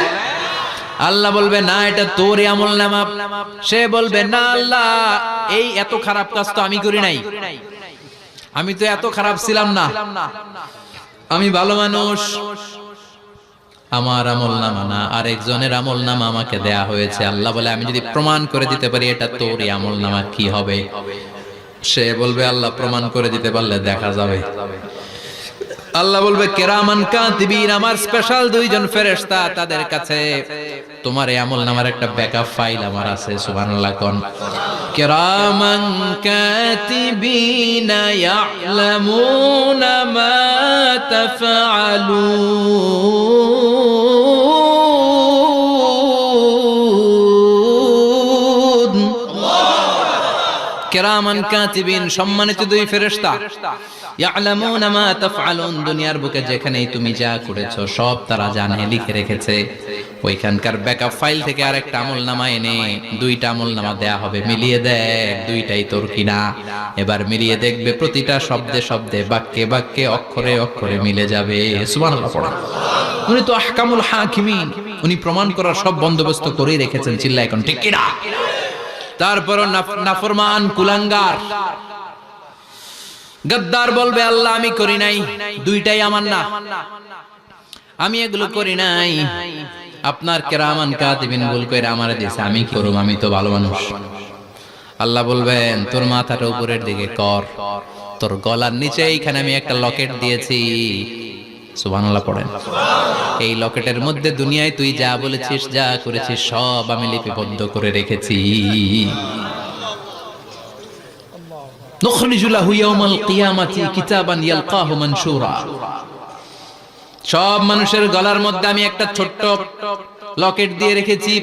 আল্লাহ বলবে না এটা তোরই আমলনামা। সে বলবে না আল্লাহ, এই এত খারাপ কাজ তো আমি করি নাই, আমি তো এত খারাপ ছিলাম না, আমি ভালো মানুষ। আমার আমলনামা না, আরেকজনের আমলনামা আমাকে দেয়া হয়েছে। আল্লাহ বলে আমি যদি প্রমাণ করে দিতে পারি এটা তোরই আমলনামা, কি হবে? সে বলবে আল্লাহ প্রমাণ করে দিতে পারলে দেখা যাবে। আল্লাহ বলবে কিরামান কাতিবিন, আমার স্পেশাল দুইজন ফেরেশতা, তাদের কাছে তোমার এই আমলনামার একটা ব্যাকআপ ফাইল আমার আছে। সুবহানাল্লাহ কোন কিরামান কাতিবিন ইয়ালামুনা মা তাফআলুন। কিরামান কাতিবিন সম্মানিত দুই ফেরেশতা, ইয়ালামুনা মা তাফআলুন, দুনিয়ার বুকে যেখানেই তুমি যা করেছো সব তারা জানে, লিখে রেখেছে। ওইখানকার ব্যাকআপ ফাইল থেকে আরেকটা আমলনামা এনে দুইটা আমলনামা দেয়া হবে, মিলিয়ে দেখ দুইটাই তোর কিনা। এবার মিলিয়ে দেখবে প্রতিটা শব্দে শব্দে, বাক্যে বাক্যে, অক্ষরে অক্ষরে মিলে যাবে। সুবহানাল্লাহ পড়া। উনি তো আহকামুল হাকিমিন, উনি প্রমাণ করার সব বন্দোবস্ত করেই রেখেছেন। চিল্লায় এখন ঠিক কিনা? তারপরও নাফরমান কুলাঙ্গার গদ্দার বলবে আল্লাহ আমি করি নাই, দুইটাই আমার না, আমি এগুলো করি নাই। আপনার কিরামান কাতিবিন ভুল করে আমারে দিয়েছে, আমি কি করব, আমি তো ভালো মানুষ। আল্লাহ বলবেন তোর মাথাটা উপরের দিকে কর, তোর গলার নিচে এইখানে আমি একটা লকেট দিয়েছি। সুবহানাল্লাহ পড়েন। এই লকেটের মধ্যে দুনিয়ায় তুই যা বলেছিস, যা করেছিস সব আমি লিপিবদ্ধ করে রেখেছি। নুখরিজু লাহু ইয়াওমাল কিয়ামাতি কিতাবান ইয়ালকাহু মানশুরা। সব মানুষের গলার মধ্যে আমি একটা ছোট্ট লকেট দিয়ে রেখেছি।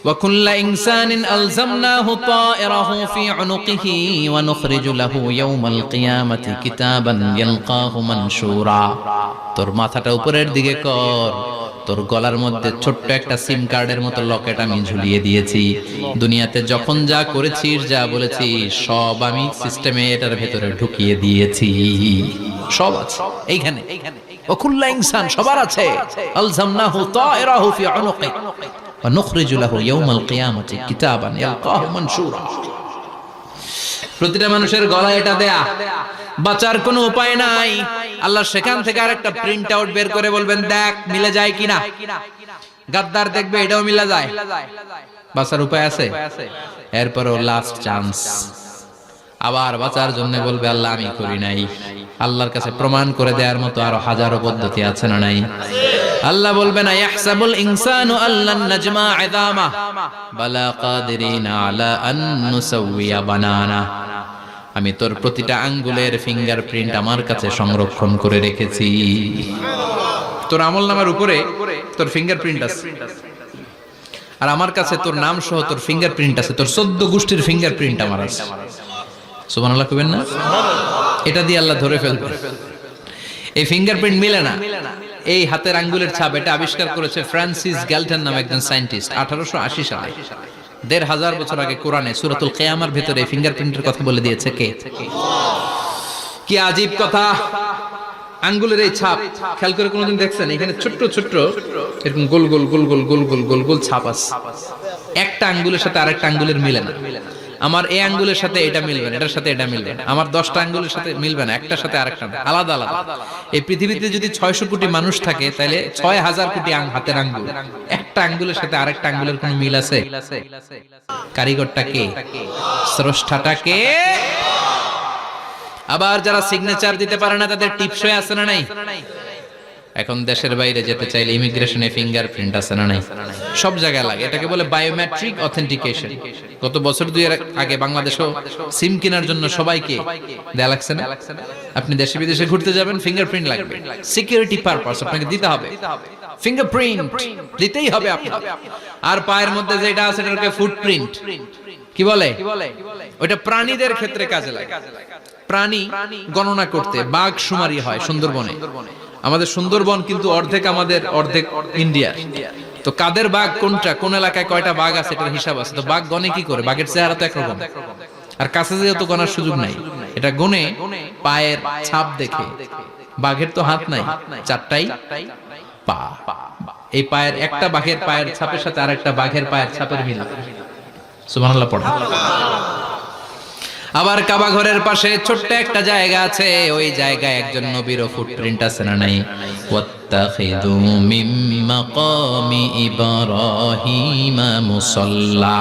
ওয়া কুল্লা ইনসানিন আলজামনাহু তায়রাহু ফি উনুকিহি ওয়া নুখরিজু লাহু ইয়াওমাল কিয়ামাতি কিতাবান ইয়ালকাহু মানশুরা। তোর মাথাটা উপরের দিকে কর, তোর গলার মধ্যে ছোট্ট একটা সিম কার্ডের মতো লকেট আমি ঝুলিয়ে দিয়েছি। দুনিয়াতে যখন যা করেছিস, যা বলেছিস সব আমি সিস্টেমে এটার ভেতরে ঢুকিয়ে দিয়েছি, সব আছে এইখানে। ওয়া কুল্লা ইনসান সবার আছে। আলজামনাহু তায়রাহু ফি উনুকি ওয়া নুখরিজু লাহু ইয়াওমাল কিয়ামাতি কিতাবান ইয়ালকাহু মানশুরা। প্রতিটা মানুষের গলায় এটা দেয়া, বাঁচার কোনো উপায় নাই। আল্লাহ সেখান থেকে আরেকটা প্রিন্ট আউট বের করে বলবেন দেখ মিলে যায় কিনা। গাদ্দার দেখবে এটাও মিলে যায়, বাঁচার উপায় আছে। এরপরও লাস্ট চান্স, আবার বাঁচার জন্য বলবে আল্লাহ আমি করি নাই। আল্লাহর কাছে প্রমাণ করে দেওয়ার মতো আরো হাজারো পদ্ধতি আছে না নাই? আল্লাহ বলবেন ইয়াহসাবুল ইনসানু আল্লান নাজমা ইযামা বালা কাদিরিনা আলা আন নুসাউইয়া বানানা। আমি তোর প্রতিটা আঙ্গুলের ফিঙ্গারপ্রিন্ট আমার কাছে সংরক্ষণ করে রেখেছি। তোর আমলনামার উপরে তোর ফিঙ্গারপ্রিন্ট আছে, আর আমার কাছে তোর নাম সহ তোর ফিঙ্গারপ্রিন্ট আছে, তোর 14 গোষ্ঠীর ফিঙ্গারপ্রিন্ট আমার আছে। সুবহানাল্লাহ কইবেন না? এটা দিয়ে আল্লাহ ধরে ফেলবে। এই ফিঙ্গারপ্রিন্ট মিলে না, এই হাতের আঙ্গুলের ছাপ, এটা আবিষ্কার করেছে ফ্রান্সিস গ্যালটন নামে একজন সায়েন্টিস্ট 1880 সালে। 1500 বছর আগে কোরআনে সূরাতুল কিয়ামার ভিতরে ফিঙ্গারপ্রিন্টের কথা বলে দিয়েছে কে? কি আজীব কথা! আঙ্গুলের এই ছাপ খেয়াল করে কোনোদিন দেখছেন? এখানে ছোট্ট ছোট্ট এরকম গোল গোল গোল গোল গোল গোল গোল গোল ছাপ আছে। একটা আঙ্গুলের সাথে আরেকটা আঙ্গুলের মিলে না। আমার এই আঙ্গুলের সাথে এটা মিলবে না, এটার সাথে এটা মিলবে না। আমার 10টা আঙ্গুলের সাথে মিলবে না, একটার সাথে আরেকটা আলাদা আলাদা। এই পৃথিবীতে যদি 600 কোটি মানুষ থাকে তাহলে 6000 কোটি হাতের আঙ্গুল, একটা আঙ্গুলের সাথে আরেকটা আঙ্গুলের কোনো মিল আছে? কারিগরটা কে? স্রষ্টাটা কে? আবার যারা সিগনেচার দিতে পারে না তাদের টিপসই আছে না নাই? এখন দেশের বাইরে যেতে চাইলে ইমিগ্রেশনে ফিঙ্গারপ্রিন্ট আছে না নাই? সব জায়গায় লাগে। এটাকে বলে বায়োমেট্রিক অথেন্টিকেশন। গত বছর দুয়ের আগে বাংলাদেশও সিম কেনার জন্য সবাইকে দেয়া লাগছে না? আপনি দেশে বিদেশে ঘুরতে যাবেন, ফিঙ্গারপ্রিন্ট লাগবে, সিকিউরিটি পারপাস আপনাকে দিতে হবে। ফিঙ্গারপ্রিন্ট দিতেই হবে আপনাকে। আর পায়ের মধ্যে যেটা আছে এটাকে ফুটপ্রিন্ট কি বলে? ওটা প্রাণীদের ক্ষেত্রে কাজে লাগে। প্রাণী গণনা করতে বাঘ শুমারি হয় সুন্দরবনে। আমাদের সুন্দরবন কিন্তু অর্ধেক আমাদের, অর্ধেক ইন্ডিয়া। তো কাদের বাঘ কোনটা, কোন এলাকায় কয়টা বাঘ আছে এটার হিসাব আছে। তো বাঘ গনে কি করে? বাঘের চেহারা তো একরকম, আর কাছে যেহেতু গনার সুযোগ নাই, এটা গনে পায়ের ছাপ দেখে। বাঘের তো হাত নাই, 4টাই পা। এই পায়ের একটা বাঘের পায়ের ছাপের সাথে আরেকটা বাঘের পায়ের ছাপের মিল। সুবহানাল্লাহ পড়া। আবার কাবা ঘরের পাশে ছোট্ট একটা জায়গা আছে, ওই জায়গায় একজন নবীরও ফুটপ্রিন্ট আছে না নাই? ওয়াত্তাখিযু মিম মাকামি ইব্রাহিমা মুসাল্লা,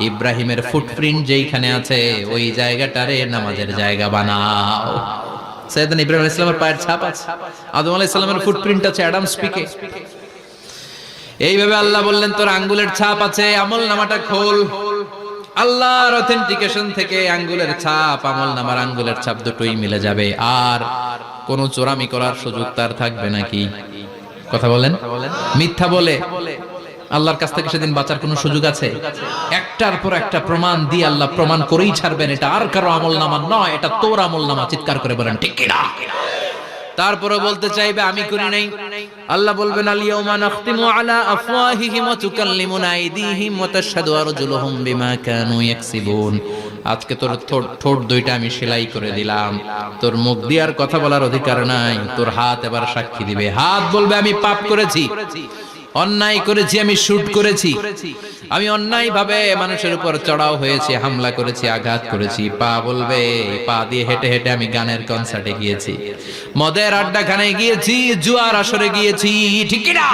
ইব্রাহিমের ফুটপ্রিন্ট যেইখানে আছে ওই জায়গাটারে নামাজের জায়গা বানাও। সাইয়েদনা ইব্রাহিম আলাইহিস সালামের পায়ের ছাপ আছে, আদম আলাইহিস সালামের ফুটপ্রিন্ট আছে অ্যাডামস পিকে। এইভাবে আল্লাহ বললেন তোর আঙ্গুলের ছাপ আছে, আমল নামাটা খোল। আল্লাহর অথেন্টিকেশন থেকে আঙ্গুলের ছাপ, আমল নামার আঙ্গুলের ছাপ দুটোই মিলে যাবে, আর কোন চোরামি করার সুযোগ তার থাকবে নাকি? কথা বলেন। মিথ্যা বলে আল্লাহর কাছ থেকে সেদিন বাঁচার কোনো সুযোগ আছে? একটার পর একটা প্রমাণ দিয়ে আল্লাহ প্রমাণ করেই ছাড়বেন, এটা আর কারো আমল নামা নয়, এটা তোর আমল নামা। চিৎকার করে বলেন ঠিক কিনা? তারপরে বলতে চাইবে আমি করি নাই। আল্লাহ বলবেন আল ইয়াউমা নাখতিমু আলা আফওয়াহিহিম ওয়া তুকাল্লিমুনা আইদিহিম ওয়া তাশহাদু আরজুলুহুম বিমা কানু ইয়াকসিবুন। আজকে তোর ঠোঁট দুইটা আমি সেলাই করে দিলাম, তোর মুখ দিয়ে আর কথা বলার অধিকার নাই, তোর হাত এবার সাক্ষী দিবে। হাত বলবে আমি পাপ করেছি, অন্যায় করেছি, আমি শুট করেছি, আমি অন্যায় ভাবে মানুষের উপর চড়াও হয়েছি, হামলা করেছি, আঘাত করেছি। পা বলবে পা দিয়ে হেঁটে হেঁটে আমি গানের কনসার্টে গিয়েছি, মদের আড্ডাখানায় গিয়েছি, জুয়ার আসরে গিয়েছি, ঠিক কি না?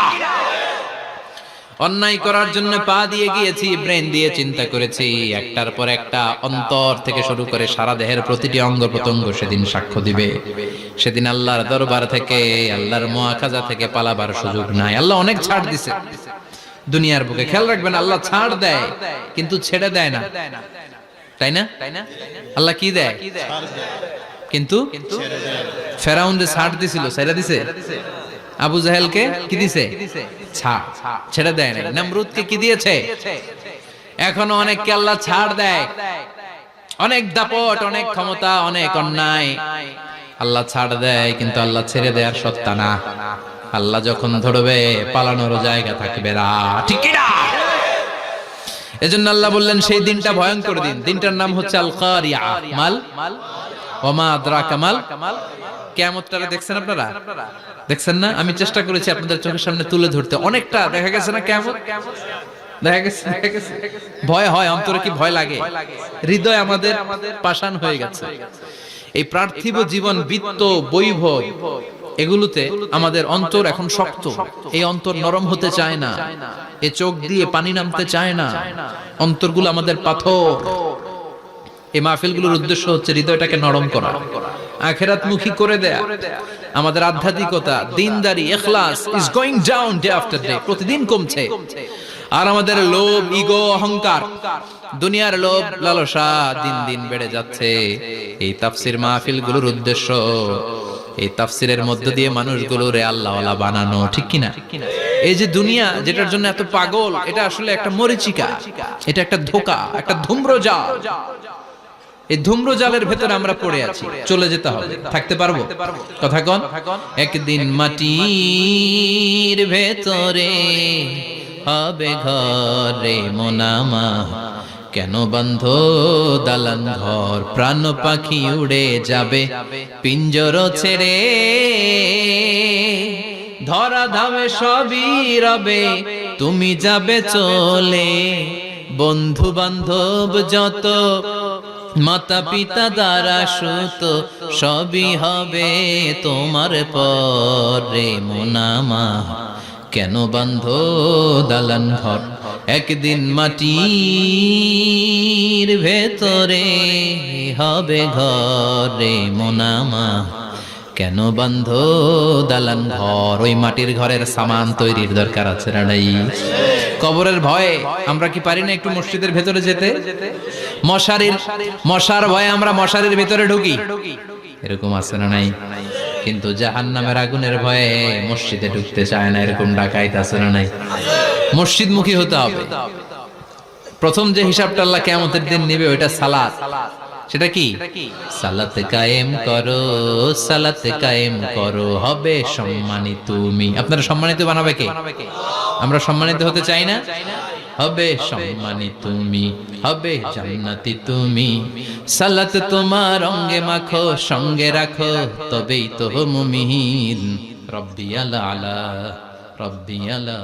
অন্যায় করার জন্য পা দিয়ে গিয়েছি, ব্রেন দিয়ে চিন্তা করেছি। একটার পর একটা অন্তর থেকে শুরু করে সারা দেহের প্রতিটি অঙ্গ প্রত্যঙ্গ সেদিন সাক্ষ্য দিবে। সেদিন আল্লাহর দরবার থেকে, আল্লাহর মুআখাজা থেকে পালাবার সুযোগ নাই। আল্লাহ অনেক ছাড় দিছে দুনিয়ার বুকে। খেয়াল রাখবেন, আল্লাহ ছাড় দেয় কিন্তু ছেড়ে দেয় না, তাই না? আল্লাহ কি দেয়? কিন্তু ফেরাউনরে ছাড় দিছিল, ছেড়ে দিছে। আবু জাহেলকে কি দিছে? ছাড়, ছেড়ে দেয় না। নমরুদকে কি দিয়েছে? এখনো অনেককে আল্লাহ ছাড় দেয়। অনেক দাপট, অনেক ক্ষমতা, অনেক অন্যায় আল্লাহ ছাড় দেয়, কিন্তু আল্লাহ ছেড়ে দেওয়ার সত্তা না। আল্লাহ যখন ধরবে পালানোর জায়গা থাকবে না, ঠিক কি না? এজন্য আল্লাহ বললেন সেই দিনটা ভয়ঙ্কর দিন। দিনটার নাম হচ্ছে আল কারিয়া। মাল ওমা আদরাকা মাল। কিয়ামতটারে দেখছেন আপনারা? দেখছেন না? আমি চেষ্টা করেছি আপনাদের চোখের সামনে তুলে ধরতে। অনেকটা দেখা গেছে না কিয়ামত? দেখা গেছে। ভয় হয়, অন্তরে কি ভয় লাগে? হৃদয় আমাদের পাষাণ হয়ে গেছে। এই পার্থিব জীবন, বিত্ত, বৈভব, এগুলোতে আমাদের অন্তর এখন শক্ত। এই অন্তর নরম হতে চায় না, এ চোখ দিয়ে পানি নামতে চায় না, অন্তরগুলো আমাদের পাথর। এই মাহফিলগুলোর উদ্দেশ্য হচ্ছে হৃদয়টাকে নরম করা, আখিরাতমুখী করে দেয়া। আমাদের আধ্যাত্মিকতা, দিনদারি, ইখলাস is going down day after day, প্রতিদিন কমছে। আর আমাদের লোভ, ইগো, অহংকার, দুনিয়ার লোভ, লালসা দিন দিন বেড়ে যাচ্ছে। এই তাফসীর মাহফিলগুলোর উদ্দেশ্য এই তাফসীরের মধ্য দিয়ে মানুষগুলোরে আল্লাহওয়ালা বানানো, ঠিক কিনা? এই যে দুনিয়া যেটার জন্য এত পাগল, এটা আসলে একটা মরিচিকা, এটা একটা ধোঁকা, একটা ধূম্রজাল। এই ধূম্রজালের ভেতরে আমরা পড়ে আছি, চলে যেতে হবে। থাকতে পারবো? কথা কন। একদিন মাটির ভেতরে হবে ঘরে মোনামা, কেন বন্ধ দালান ঘর, প্রাণ পাখি উড়ে যাবে পিঞ্জর ছেড়ে, ধরা ধামে সবই রবে তুমি যাবে চলে, বন্ধু বান্ধব যত, মাতা পিতা দ্বারা সুত, সবই হবে তোমার পরে মোনামা, কেন বন্ধ দালান ঘর, একদিন মাটির ভেতরে হবে ঘরে মোনামা, কেন বন্ধ দালান ঘর। ওই মাটির ঘরের সামান তৈরির দরকার আছে না নাই? কবরের ভয়ে আমরা কি পারি না একটু মসজিদের ভেতরে যেতে? মশার ভয়ে আমরা মশারির ভেতরে ঢুকি, এরকম আছে না নাই? কিন্তু জাহান্নামের আগুনের ভয়ে মসজিদে ঢুকতে চায় না, এরকম ডাকাইত আছে না নাই? মসজিদমুখী হতে হবে। প্রথম যে হিসাবটা আল্লাহ কিয়ামতের দিন নেবে ওইটা সালাত। সেটা কি? সালাত কায়েম করো, সালাত কায়েম করো, হবে সম্মানিত তুমি। আপনারা সম্মানিত বানাবে কে? আমরা সম্মানিত হতে চাই না? হবে সম্মানিত তুমি, হবে জান্নাতি তুমি, সালাত তোমার অঙ্গে মাখো, সঙ্গে রাখো, তবেই তো মুমিন। রব্বিয়াল আলা রব্বি আলা